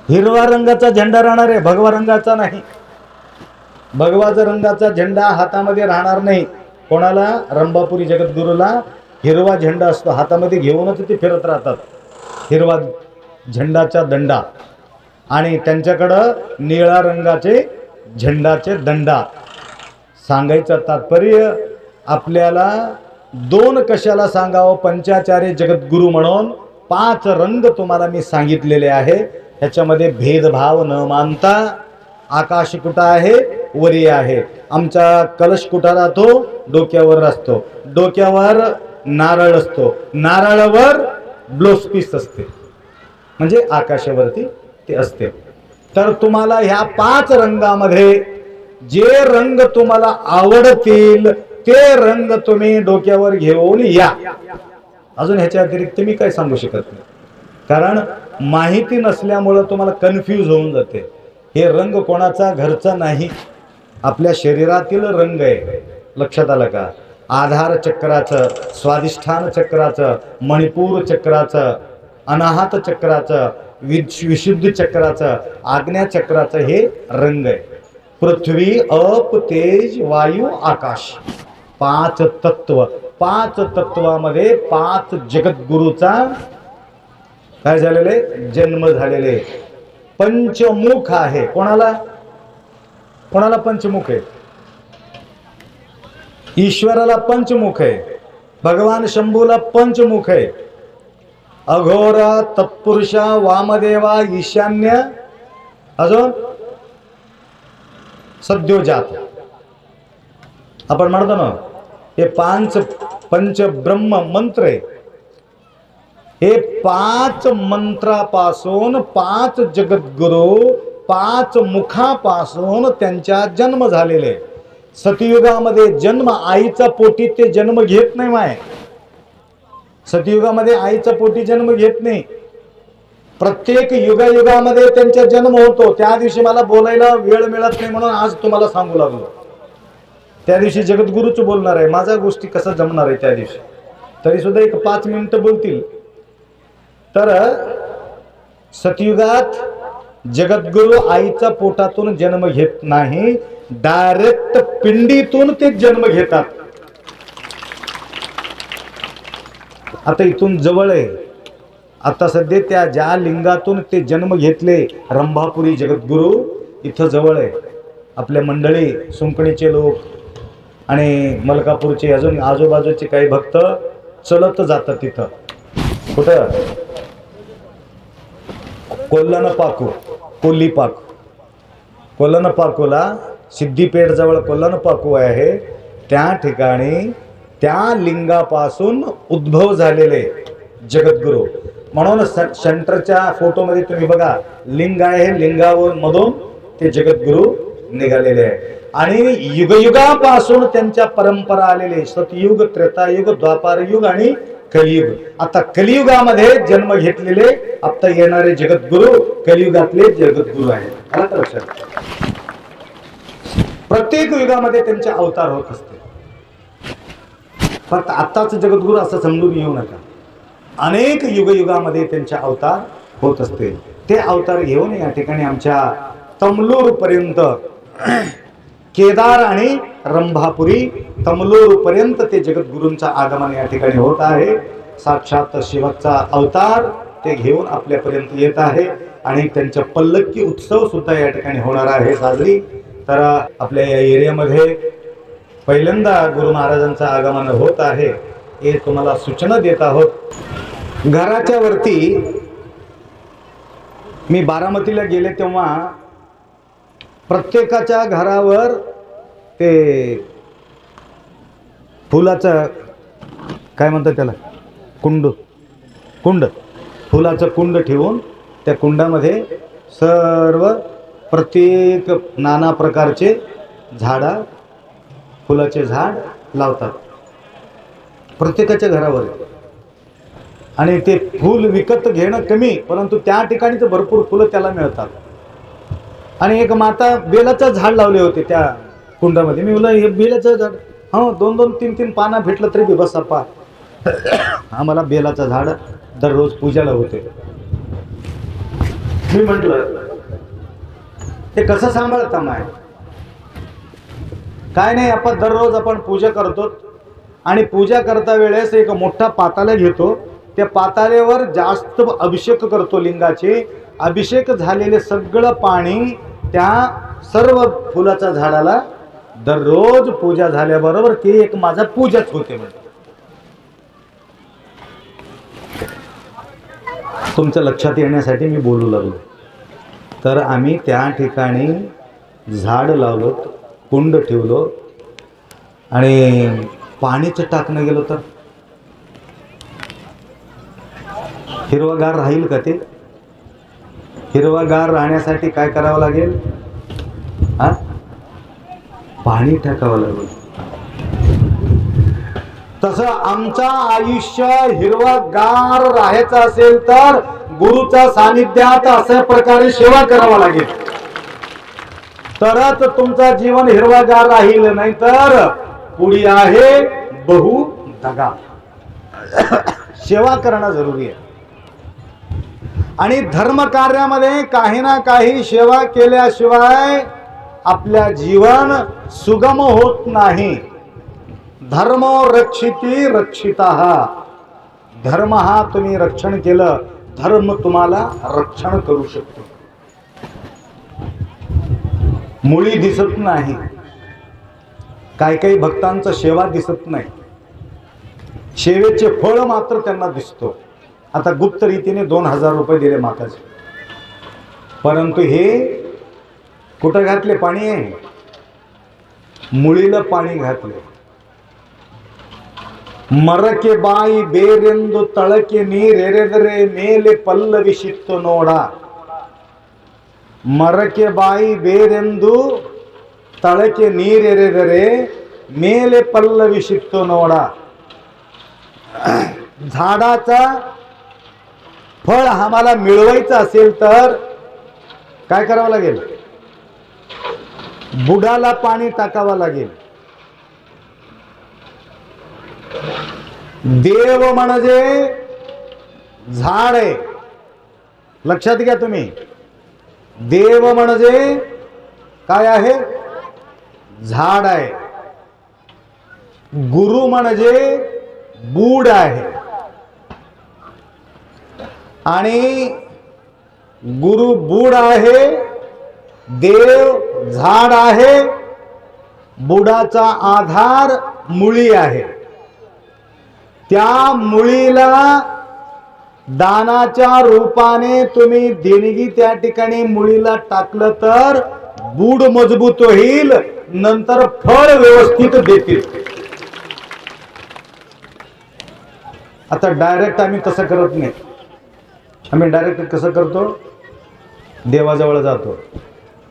हिरवा रंगाचा झेंडा राहणार आहे, भगवा रंगाचा नाही. भगवाचा रंगाचा झेंडा हातामध्ये राहणार नाही. कोणाला? रंभापुरी जगद्गुरूला हिरवा झेंडा असतो हातामध्ये, घेऊनच ते फिरत राहतात. हिरवा झेंडाचा दंडा आणि त्यांच्याकडं निळ्या रंगाचे झेंडाचे दंडा. सांगायचं तात्पर्य आपल्याला 2 कशाला सांगावं? पंचाचार्य जगद्गुरु म्हणून 5 रंग तुम्हाला मी सांगितलेले आहे. ह्याच्यामध्ये भेदभाव न मानता आकाश कुठं आहे? वरी आहे. आमचा कलश कुठं राहतो? डोक्यावर असतो. डोक्यावर नारळ असतो. नारळावर ब्लाउज पीस असते, म्हणजे आकाशावरती ते असते. तर तुम्हाला ह्या 5 रंगामध्ये जे रंग तुम्हाला आवडतील ते रंग तुम्ही डोक्यावर घेऊन या. अजून ह्याच्या अतिरिक्त मी काय सांगू शकत नाही, कारण माहिती नसल्यामुळं तुम्हाला कन्फ्यूज होऊन जाते. हे रंग कोणाचा घरचा नाही, आपल्या शरीरातील रंग आहे. लक्षात आलं का? आधार चक्राचं, स्वाधिष्ठान चक्राचं, मणिपूर चक्राचं, अनाहत चक्राचं, विशुद्ध चक्राचं, आज्ञा चक्राचं हे रंग आहे. पृथ्वी, अप, तेज, वायू, आकाश, 5 तत्व. 5 तत्वामध्ये 5 जगद्गुरूचा काय झालेले? जन्म झालेले. पंचमुख आहे. कोणाला? कोणाला पंचमुख आहे? ईश्वराला पंचमुख आहे. भगवान शंभूला पंचमुख आहे. अघोर, तत्पुरुषा, वामदेवा, ईशान्य, अजून सद्योजात. आपण म्हणतो ना हे 5 पंचब्रह्म मंत्र आहे. हे 5 मंत्रापासून 5 जगद्गुरु 5 मुखापासून त्यांचा जन्म झालेले. सतयुगामध्ये जन्म आईचा पोटी ते जन्म घेत नाही. माय सतयुगामध्ये आईचा पोटी जन्म घेत नाही. प्रत्येक युगायुगामध्ये त्यांचा जन्म होतो. त्या दिवशी मला बोलायला वेळ मिळत नाही म्हणून आज तुम्हाला सांगू लागलो. त्या दिवशी जगद्गुरूच बोलणार आहे. माझ्या गोष्टी कसं जमणार आहे त्या दिवशी? तरी सुद्धा एक 5 मिनिटं बोलतील. तर सतयुगात जगद्गुरु आईचा पोटातून जन्म घेत नाही, डायरेक्ट पिंडीतून ते जन्म घेतात. आता इथून जवळ आहे. आता सध्या त्या ज्या लिंगातून ते जन्म घेतले रंभापुरी जगद्गुरु इथं जवळ आहे. आपल्या मंडळी सुंकणीचे लोक आणि मलकापूरचे अजून आजूबाजूचे काही भक्त चलत जातात तिथं. कुठं? कोल्हानपाकू, कोल्लीपाकू. कोल्हानपाकूला सिद्धिपेठ जवळ कोल्हानपाकू आहे. त्या ठिकाणी त्या लिंगापासून उद्भव झालेले जगद्गुरु. म्हणून सेंटरच्या फोटोमध्ये तुम्ही बघा लिंग आहे. लिंगावर मधून ते जगद्गुरु निघालेले आहे. आणि युगयुगापासून त्यांच्या परंपरा आलेले सतयुग, त्रेतायुग, द्वापार युग आणि कलियुग. आता कलियुगामध्ये जन्म घेतलेले आता येणारे जगद्गुरु कलियुगातले जगद्गुरु आहेत. प्रत्येक युगामध्ये त्यांचे अवतार होत असते. फक्त आत्ताच जगद्गुरु असं समजून घेऊ नका. अनेक युगयुगामध्ये त्यांचे अवतार होत असते. ते अवतार घेऊन या ठिकाणी आमच्या तमलूर पर्यंत, केदार आणि रंभापुरी तमलूर पर्यंत ते जगद्गुरूंचा आगमन या ठिकाणी होत आहे. साक्षात शिवाचा अवतार ते घेऊन आपल्यापर्यंत येत आहे. आणि त्यांचा पल्लक्की उत्सव सुद्धा या ठिकाणी होणार आहे साजरी. तर आपल्या या एरियामध्ये पहिल्यांदा गुरु महाराजांचं आगमन होत आहे हे तुम्हाला सूचना देत आहोत. घराच्या वरती मी बारामतीला गेले तेव्हा प्रत्येकाच्या घरावर ते फुलाचं काय म्हणतात त्याला, कुंड फुलाचं कुंड ठेवून त्या कुंडामध्ये सर्व प्रत्येक नाना प्रकारचे झाडं, फुलाचे झाड लावतात प्रत्येकाच्या घरावर. आणि ते फूल विकत घेणं कमी, परंतु त्या ठिकाणी तर भरपूर फुलं त्याला मिळतात. आणि एक माता बेलाचं झाड लावले होते त्या कुंडामध्ये. मी बोललो हे बेलाचं झाड, हो 2-2, 3-3 पानं भेटलं तरी बस अप्पा, आम्हाला बेलाचं झाड दररोज पूजाला होते. मी म्हटलं ते कसं सांभाळता माय? काय नाही, आपण दररोज आपण पूजा करतो आणि पूजा करता वेळेस एक मोठा पाताला घेतो, त्या पाताळेवर जास्त अभिषेक करतो लिंगाचे. अभिषेक झालेले सगळं पाणी त्या सर्व फुलाच्या झाडाला दररोज पूजा झाल्याबरोबर ते एक माझा पूजाच होते. म्हणजे तुमच्या लक्षात येण्यासाठी मी बोलू लागलो. तर आम्ही त्या ठिकाणी झाड लावलो, कुंड ठेवलो आणि पाणीच टाकणं गेलो तर हिरवागार राहील का ते? हिरवागार राहण्यासाठी काय करावं लागेल? हा, पाणी टाकावं लागेल. तसं आमचं आयुष्य हिरवागार राहायचं असेल तर गुरुच्या सानिध्यात अशा प्रकारे सेवा करावा लागेल, तरच तुमचं जीवन हिरवागार राहील. नाही तर पुढे आहे बहु दगा. सेवा करणं जरुरी आहे. आणि धर्म कार्यामध्ये काही ना काही सेवा केल्याशिवाय आपल्या जीवन सुगम होत नाही. धर्म रक्षिती रक्षितः. धर्म हा तुम्ही रक्षण केलं, धर्म तुम्हाला रक्षण करू शकतो. मुळी दिसत नाही, काही काही भक्तांचं सेवा दिसत नाही, सेवेचे फळ मात्र त्यांना दिसतो. आता गुप्त रीतीने 2000 रुपये दिले माताचे, परंतु हे कुठं घातले पाणी आहे? मुळीला पाणी घातले. मरके बाई बेरेंदु तळके ನೀರೆರೆದರೆ ಮೇಲೆ ಪಲ್ಲವಿಸಿತ್ತು ನೋಡ. ಮರಕೆ ಬಾಯಿ ಬೇರೆಂದು ತಳಕೆ ನೀರೆರೆದರೆ ಮೇಲೆ ಪಲ್ಲವಿಸಿತ್ತು ನೋಡ. झाडाचा फळ आम्हाला मिळवायचं असेल तर काय करावं लागेल? बुडाला पाणी टाकावं लागेल. देव म्हणजे झाड आहे, लक्षात घ्या तुम्ही. देव म्हणजे काय आहे? झाड आहे. गुरु म्हणजे बूड आहे. आणि गुरु बूड आहे, देव झाड आहे, बुडाचा आधार मुळी आहे. त्या मुळीला दानाच्या रूपाने तुम्ही देणगी त्या ठिकाणी मुळीला टाकलं तर बूड मजबूत होईल, नंतर फळ व्यवस्थित देतील. आता डायरेक्ट आम्ही तसं करत नाही. आम्ही डायरेक्ट कसं करतो? देवाजवळ जातो,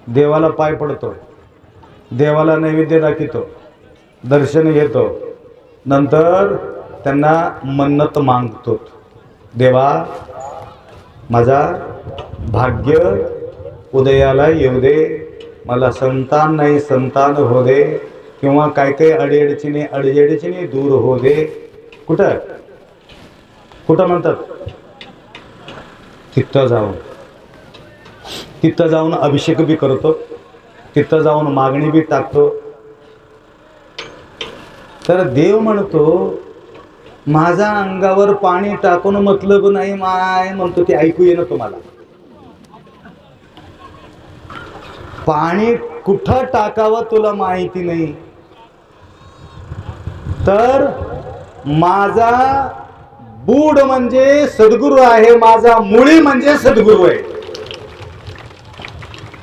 देवाला पाय पडतो, देवाला नैवेद्य दाखवतो, दर्शन घेतो, नंतर त्यांना मन्नत मागतो. देवा माझा भाग्य उदयाला येऊ दे, मला संतान नाही संतान हो दे, किंवा काय काही अडचणी दूर हो दे. कुठं कुठं म्हणतात? तिथं जाऊन अभिषेक बी करतो, तिथं जाऊन मागणी बी टाकतो. तर देव म्हणतो माझा अंगावर पाणी टाकून मतलब नाही माय, म्हणतो. ते ऐकू येणं तुम्हाला. पाणी कुठं टाकावं तुला माहिती नाही, तर माझा बूड म्हणजे सद्गुरू आहे, माझा मुळी म्हणजे सद्गुरू आहे.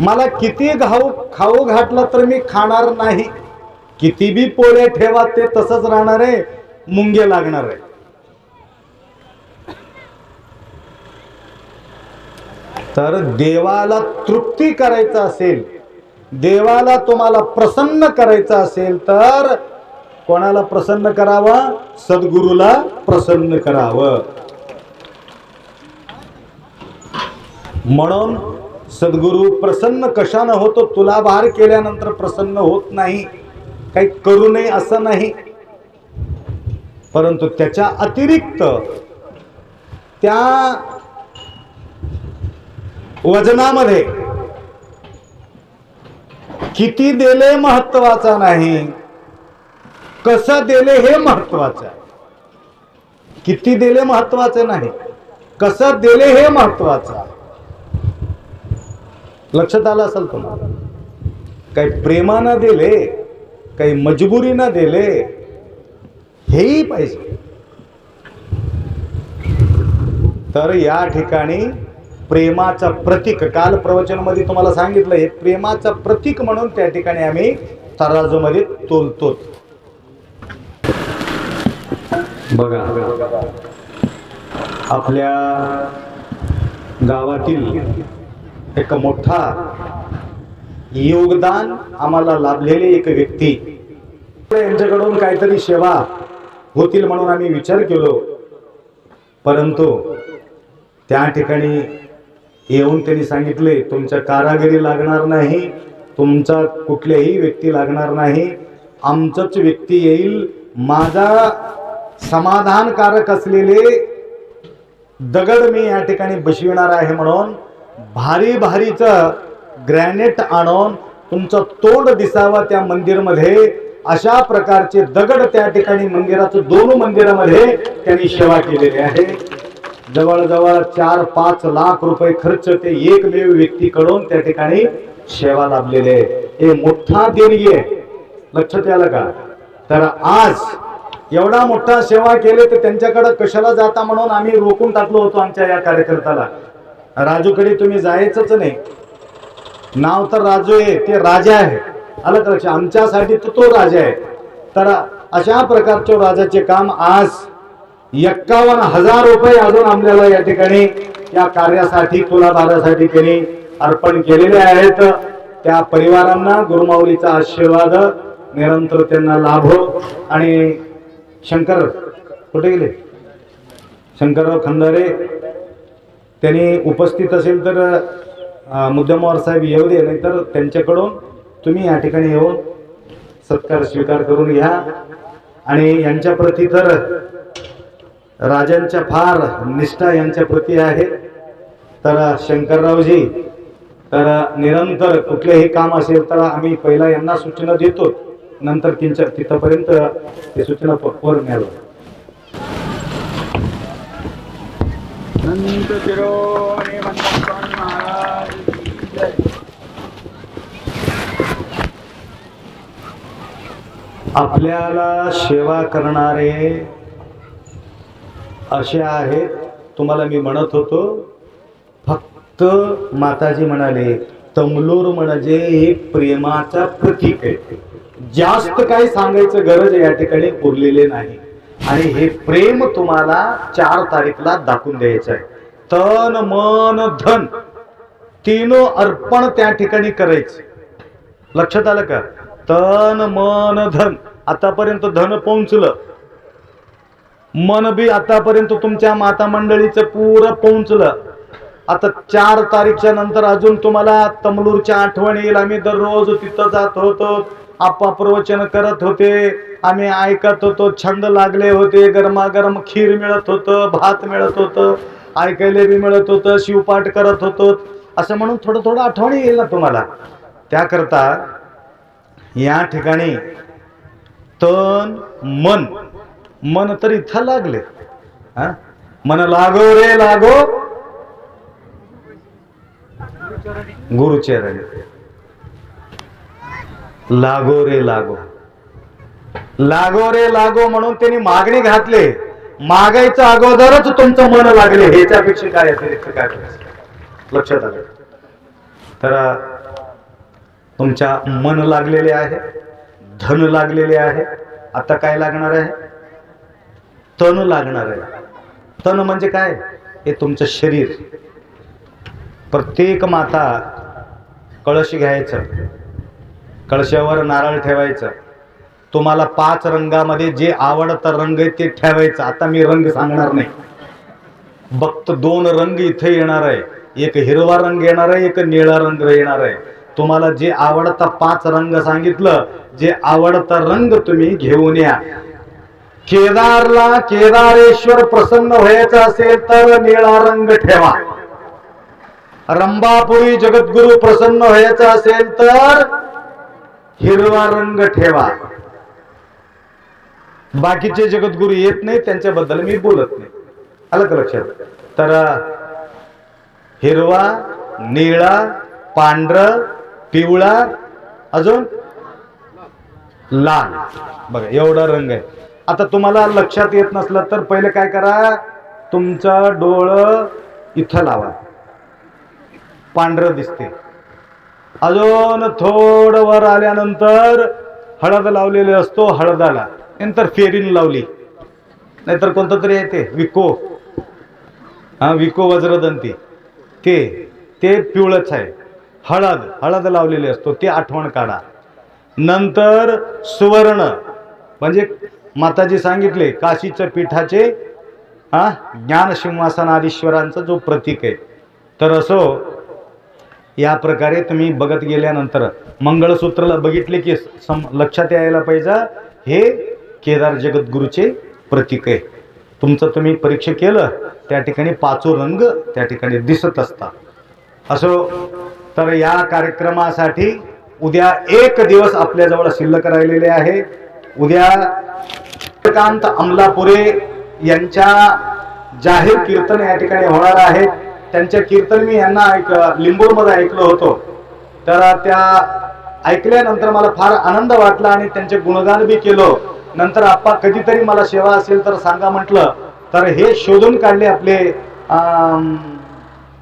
मला किती खाऊ घातलं तर मी खाणार नाही, किती बी पोळे ठेवा ते तसंच राहणार आहे, मुंगे लागणार आहे. तर देवाला तृप्ती करायचं असेल, देवाला तुम्हाला प्रसन्न करायचं असेल तर कोणाला प्रसन्न करावं? सद्गुरूला प्रसन्न करावं. म्हणून सद्गुरू प्रसन्न कशानं होतो? तुलाभार केल्यानंतर प्रसन्न होत नाही, काही करू नये असं नाही, परंतु त्याच्या अतिरिक्त त्या वजनामध्ये किती दिले महत्वाचा नाही, कसं दिले हे महत्वाचं आहे. किती दिले महत्वाचे नाही, कसं दिले हे महत्वाचं आहे. लक्षात आलं असेल तुम्हाला? काही प्रेमानं दिले, काही मजबुरीनं दिले, हेही पाहिजे. तर या ठिकाणी प्रेमाचं प्रतीक, काल प्रवचनामध्ये तुम्हाला सांगितलं, हे प्रेमाचं प्रतीक म्हणून त्या ठिकाणी आम्ही तराजूमध्ये तोलतो. बघा, आपल्या गावातील एक मोठा योगदान आम्हाला लाभलेले एक व्यक्ती, यांच्याकडून काहीतरी सेवा होतील म्हणून आम्ही विचार केलो, परंतु त्या ठिकाणी येऊन त्यांनी सांगितले, तुमच्या कारागिरी लागणार नाही, तुमचा कुठल्याही व्यक्ती लागणार नाही, आमचंच व्यक्ती येईल. माझा समाधानकारक असलेले दगड मी या ठिकाणी बसविणार आहे म्हणून भारी भारीचं ग्रॅनेट आणून तुमचं तोंड दिसावं त्या मंदिरमध्ये, अशा प्रकारचे दगड त्या ठिकाणी मंदिराचं, दोन मंदिरामध्ये त्यांनी सेवा केलेली आहे. जवळजवळ 4-5 लाख रुपये खर्च ते एकमेव व्यक्तीकडून त्या ठिकाणी सेवा लाभलेली आहे. हे मोठा देणगी आहे. लक्षात आलं का? तर आज एवढा मोठा सेवा केले तर त्यांच्याकडे कशाला जाता म्हणून आम्ही रोखून टाकलो होतो आमच्या या कार्यकर्त्याला. राजूकडे तुम्ही जायचंच नाही, नाव तर राजू आहे, ते राजा आहे. आलं का? आमच्यासाठी तो राजा आहे. तर अशा प्रकारच्या राजाचे काम आज 51,000 रुपये अजून आपल्याला या ठिकाणी या कार्यासाठी, तुलाभारासाठी त्यांनी अर्पण केलेले आहेत. त्या परिवारांना गुरुमाऊलीचा आशीर्वाद निरंतर त्यांना लाभो. आणि शंकर कुठे गेले? शंकरराव खंदारे त्यांनी उपस्थित असेल तर मुद्दामवार साहेब येऊ दे, नाहीतर त्यांच्याकडून तुम्ही या ठिकाणी येऊन सत्कार स्वीकार करून घ्या. आणि यांच्या प्रती तर राजांच्या फार निष्ठा यांच्या प्रती आहे. तर शंकररावजी, तर निरंतर कुठलेही काम असेल तर आम्ही पहिला यांना सूचना देतो, नंतर तिथपर्यंत ते सूचना वर न्यावं. आपल्याला सेवा करणारे असे आहेत. तुम्हाला मी म्हणत होतो, फक्त माताजी म्हणाले तमलूर म्हणजे हे प्रेमाचा प्रतीक आहे. जास्त काही सांगायचं गरज या ठिकाणी उरलेले नाही. आणि हे प्रेम तुम्हाला 4 तारीखला दाखवून द्यायचं आहे. तन मन धन तीनों अर्पण त्या ठिकाणी करायचं. लक्षात आलं का? तन मन धन. आतापर्यंत धन पोहोचलं, मन बी आतापर्यंत तुमच्या माता मंडळीचं पुरं पोहोचलं. आता 4 तारीखच्या नंतर अजून तुम्हाला तमलूरच्या आठवण येईल. आम्ही दररोज तिथं जात होतो, आप्पा प्रवचन करत होते, आम्ही ऐकत होतो, छंद लागले होते, गरमागरम खीर मिळत होतं, भात मिळत होतं, ऐकायला बी मिळत होतं, शिवपाठ करत होतो. असं म्हणून थोडं थोडं आठवण येईल ना तुम्हाला. त्याकरता या ठिकाणी तन मन, मन तर इथं लागले. मन लागो रे लागो गुरुचरणी, लागो रे लागो, लागो रे लागो म्हणून त्यांनी मागणी घातले. मागायचं अगोदरच तुमचं मन लागले, ह्याच्यापेक्षा काय अतिरिक्त काय करायचं? लक्षात आलं? तर तुमच्या मन लागलेले आहे, धन लागलेले आहे. आता काय लागणार आहे? तन लागणार आहे. तन म्हणजे काय? हे तुमचं शरीर. प्रत्येक माता कळश घ्यायचं, कळशावर नारळ ठेवायचं. तुम्हाला 5 रंगामध्ये जे आवडतं रंग आहे ते ठेवायचं. आता मी रंग सांगणार नाही, फक्त 2 रंग इथे येणार आहे. एक हिरवा रंग येणार आहे, एक निळा रंग येणार आहे. तुम्हाला जे आवडता 5 रंग सांगितलं, जे आवडता रंग तुम्ही घेऊन या. केदारला केदारेश्वर प्रसन्न व्हायचं असेल तर निळा रंग ठेवा. रंभापुरी जगद्गुरु प्रसन्न व्हायचं असेल तर हिरवा रंग ठेवा. बाकीचे जगद्गुरु येत नाही, त्यांच्याबद्दल मी बोलत नाही. आलं का लक्षात? तर हिरवा, निळा, पांढरं, पिवळा, अजून लाल, बघा एवढा रंग आहे. आता तुम्हाला लक्षात येत नसलं तर पहिले काय करा, तुमचं डोळं इथं लावा, पांढरं दिसते. अजून थोडं वर आल्यानंतर हळद लावलेली असतो, हळदाला नंतर फेरीन लावली, नाहीतर कोणतं तरी आहे ते विको, विको वज्रदंती, ते पिवळच आहे. हळद लावलेली असतो, ते आठवण काढा. नंतर सुवर्ण म्हणजे माताजी सांगितले काशीच्या पीठाचे ज्ञान सिंहासनाधीश्वरांचं जो प्रतीक आहे. तर असो या प्रकारे तुम्ही बघत गेल्यानंतर मंगळसूत्राला बघितले की लक्षात यायला पाहिजे हे केदार जगद्गुरूचे प्रतीक आहे. तुमचं तुम्ही परीक्षा केलं त्या ठिकाणी 5 रंग त्या ठिकाणी दिसत असतात. असो तर या कार्यक्रमासाठी उद्या 1 दिवस आपल्याजवळ शिल्लक राहिलेले आहे. उद्या चंद्रकांत अमलापुरे यांच्या जाहीर कीर्तन या ठिकाणी होणार आहे. त्यांच्या कीर्तन मी यांना लिंबूरमध्ये ऐकलं होतं. तर त्या ऐकल्यानंतर मला फार आनंद वाटला आणि त्यांचे गुणगान बी केलं. नंतर आप्पा कधीतरी मला सेवा असेल तर सांगा म्हटलं. तर हे शोधून काढले आपले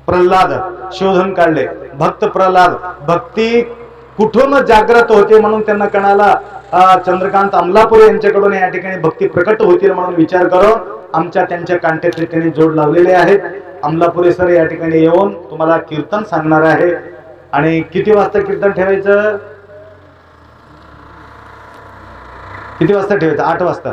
प्रल्हाद, शोधून काढले भक्त प्रल्हाद. भक्ती कुठून जागृत होते म्हणून त्यांना कणाला चंद्रकांत अमलापुरे यांच्याकडून या ठिकाणी भक्ती प्रकट होतील म्हणून विचार करून आमच्या त्यांच्या कांटेचे त्यांनी जोड लावलेले आहेत. अमलापुरे सर या ठिकाणी येऊन तुम्हाला कीर्तन सांगणार आहे. आणि किती वाजता कीर्तन ठेवायचं? किती वाजता ठेवायचं? 8 वाजता,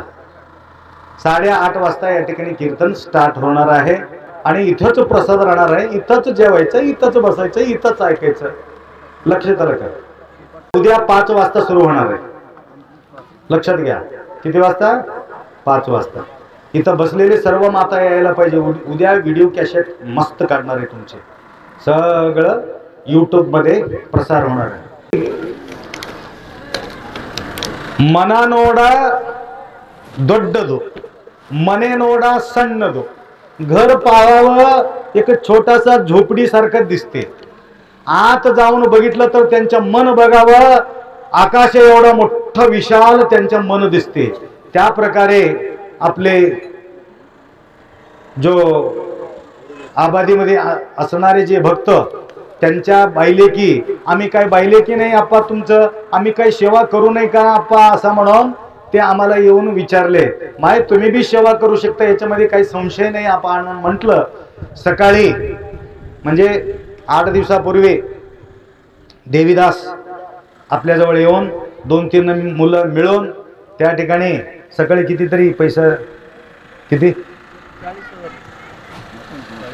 8:30 वाजता या ठिकाणी कीर्तन स्टार्ट होणार आहे. आणि इथंच प्रसाद राहणार आहे. इथंच जेवायचं, इथंच बसायचं, इथंच ऐकायचं. लक्षात आलं का? उद्या 5 वाजता सुरू होणार आहे. लक्षात घ्या. किती वाजता? 5 वाजता. इथं बसलेले सर्व माता यायला पाहिजे. उद्या व्हिडिओ कॅसेट मस्त काढणार आहे तुमचे. सगळं YouTube मध्ये प्रसार होणार आहे. मनानोडा ದೊಡ್ಡದು, मनेनोडा सಣ್ಣದು. घर पाहावं एक छोटासा झोपडी सारखं दिसते. आत जाऊन बघितलं तर त्यांच्या मन बघावं आकाश एवढा मोठा विशाल त्यांच्या मन दिसते. त्या प्रकारे आपले जो आबादीमध्ये असणारे जे भक्त त्यांच्या बायलेकी, आम्ही काय बायलेकी नाही आप्पा तुमचं, आम्ही काय सेवा करू नये का आप्पा असं म्हणून ते आम्हाला येऊन विचारले. माय तुम्ही बी सेवा करू शकता, याच्यामध्ये काही संशय नाही. आपण म्हटलं सकाळी म्हणजे 8 दिवसापूर्वी देवीदास आपल्याजवळ येऊन 2-3 मुलं मिळून त्या ठिकाणी सकाळी कितीतरी पैसा, किती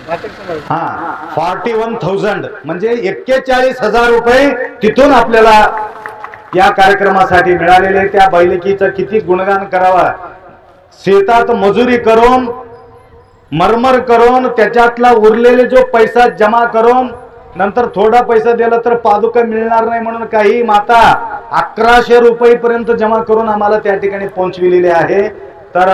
41,000 म्हणजे 41,000 रुपये तिथून आपल्याला या कार्यक्रमासाठी मिळालेले. त्या बैलकीचं किती गुणगान करावा. शेतात मजुरी करून मरमर करून त्याच्यातला उरलेले जो पैसा जमा करून नंतर थोडा पैसा दिला तर पादुका मिळणार नाही म्हणून काही माता 1100 रुपयेपर्यंत जमा करून आम्हाला त्या ठिकाणी पोहोचविलेले आहे. तर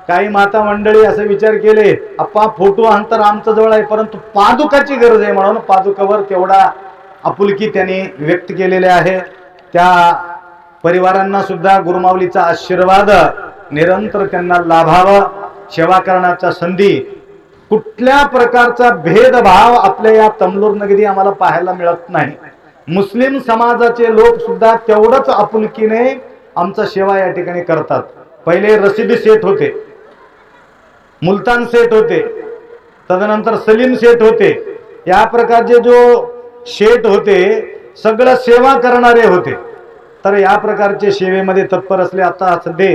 काही माता मंडळी असे विचार केले आप्पा फोटो अंतर आमच्या जवळ आहे परंतु पादुकाची गरज आहे म्हणून पादुकावर तेवढा आपुलकी त्यांनी व्यक्त केलेले आहे. त्या परिवारांना सुद्धा गुरुमाऊलीचा आशीर्वाद निरंतर त्यांना लाभावा. सेवा करण्याचा संधी, कुठल्या प्रकारचा भेदभाव आपल्या या तमलूर नगरी आम्हाला पाहायला मिळत नाही. मुस्लिम समाजाचे लोक सुद्धा तेवढंच आपुलकीने आमचा सेवा या ठिकाणी करतात. पहिले रशीद शेठ होते, मुलतान शेठ होते, तदनंतर सलीम शेठ होते. या प्रकारचे जो शेठ होते सगळं सेवा करणारे होते. तर या प्रकारचे सेवेमध्ये तत्पर असले. आता सध्या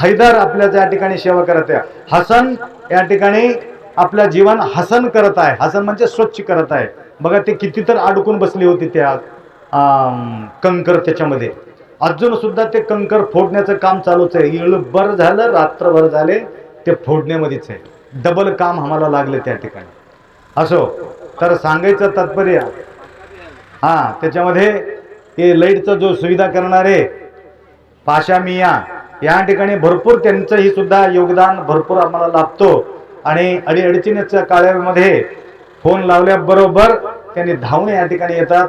हैदर आपल्या त्या ठिकाणी सेवा करत आहे. हसन या ठिकाणी आपल्या जीवन हसन करत आहे. हसन म्हणजे स्वच्छ करत आहे. बघा ते किती तर अडकून बसले होते त्या कंकर, त्याच्यामध्ये अजून सुद्धा ते कंकर फोडण्याचं काम चालूच आहे. इळभर झालं, रात्रभर झाले, ते फोडण्यामध्येच आहे. डबल काम आम्हाला लागले त्या ठिकाणी. असो, तर सांगायचं तात्पर्य त्याच्यामध्ये ते लाईटचा जो सुविधा करणारे पाशा मिया या ठिकाणी भरपूर त्यांचंही सुद्धा योगदान भरपूर आम्हाला लाभतो. आणि अडीअडचणीच्या काळामध्ये फोन लावल्याबरोबर त्यांनी धावून या ठिकाणी येतात.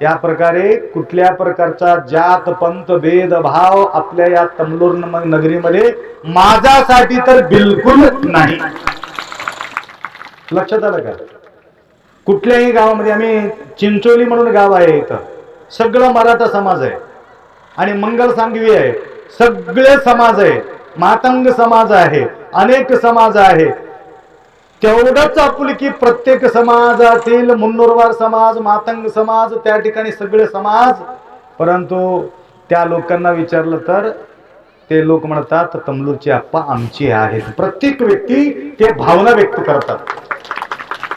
या प्रकारे कुठल्या प्रकारचा जात पंथ भेदभाव आपल्या या तमलोर नगरीमध्ये माझ्यासाठी तर बिलकुल नाही. लक्षात आलं का? कुठल्याही गावामध्ये, आम्ही चिंचोली म्हणून गाव आहे, इथं सगळं मराठा समाज आहे आणि मंगल सांगवी आहे, सगळे समाज आहे, मातंग समाज आहे, अनेक समाज आहे. तेवढंच आपुलकी प्रत्येक समाजातील मुन्नूरवार समाज, मातंग समाज, त्या ठिकाणी सगळे समाज. परंतु त्या लोकांना विचारलं तर ते लोक म्हणतात तमलूरची आप्पा आमची आहेत. प्रत्येक व्यक्ती ते भावना व्यक्त करतात.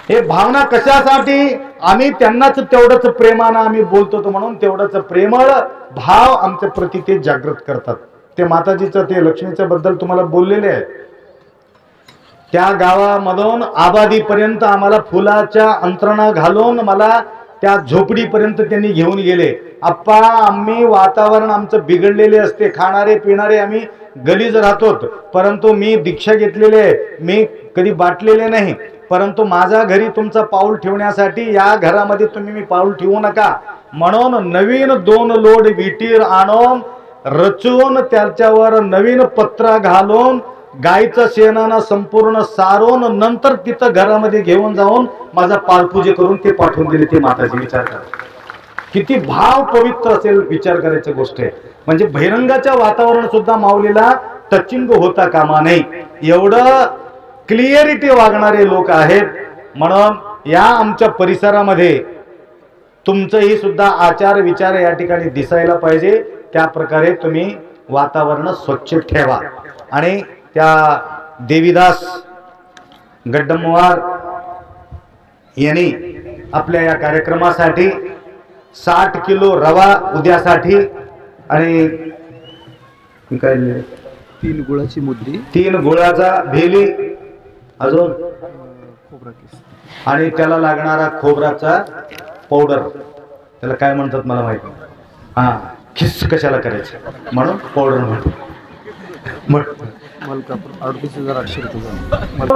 हे भावना कशासाठी? आम्ही त्यांनाच तेवढंच प्रेमानं आम्ही बोलतो, म्हणून तेवढंच प्रेमळ भाव आमच्या प्रति ते जागृत करतात. ते माताजीचं, ते लक्ष्मीच्या बद्दल तुम्हाला बोललेले आहे. त्या गावामधून आबादीपर्यंत आम्हाला फुलाच्या अंतरणा घालून मला त्या झोपडीपर्यंत त्यांनी घेऊन गेले. आप्पा, आम्ही वातावरण आमचं बिघडलेले असते, खाणारे पिणारे आम्ही गलीज राहतो, परंतु मी दीक्षा घेतलेले, मी कधी बाटलेले नाही. परंतु माझ्या घरी तुमचा पाऊल ठेवण्यासाठी या घरामध्ये तुम्ही मी पाऊल ठेवू नका म्हणून नवीन 2 लोड विटीर आणून रचून त्याच्यावर नवीन पत्रा घालून गायचं शेणानं संपूर्ण सारून नंतर तिथं घरामध्ये घेऊन जाऊन माझा पालपूजे करून ते पाठवून दिले. ते माताजी, विचार करा किती भाव पवित्र असेल, विचार करायची गोष्ट आहे. म्हणजे बहिरंगाच्या वातावरण सुद्धा माऊलीला टचिंग होता कामा नाही, एवढं क्लिअरिटी वागणारे लोक आहेत. म्हणून या आमच्या परिसरामध्ये तुमचंही सुद्धा आचार विचार या ठिकाणी दिसायला पाहिजे. त्या प्रकारे तुम्ही वातावरण स्वच्छ ठेवा. आणि त्या देवीदास गड्डमवार यांनी आपल्या या कार्यक्रमासाठी 60 किलो रवा उद्यासाठी आणि काय 3 गुळाची मुद्री, 3 गुळाचा भेली, अजून आणि त्याला लागणारा खोबराचा पावडर, त्याला काय म्हणतात मला माहिती नाही. खिस कशाला करायचं म्हणून पावडर म्हणतो. मलकापूर 38,800 रुपये. Oh,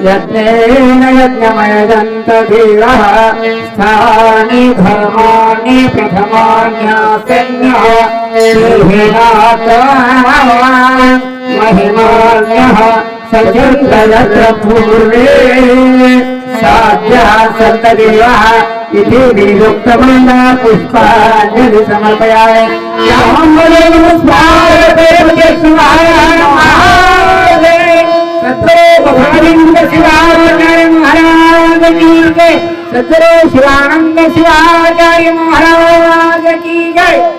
यज्ञेन यज्ञमयदन्तधीरः स्थानि धर्माणि प्रथमान्यासन्यः महिमान्यः सचन्तयत्र पूर्वे साध्यः सन्तदेवः इति विरुक्तमन्दा पुष्पाञ्जलि समर्पयामि। सद्गुरु शिवाचार्य महाराज की जय। सद्गुरु शिवानंद शिवाचार्य महाराज की जय।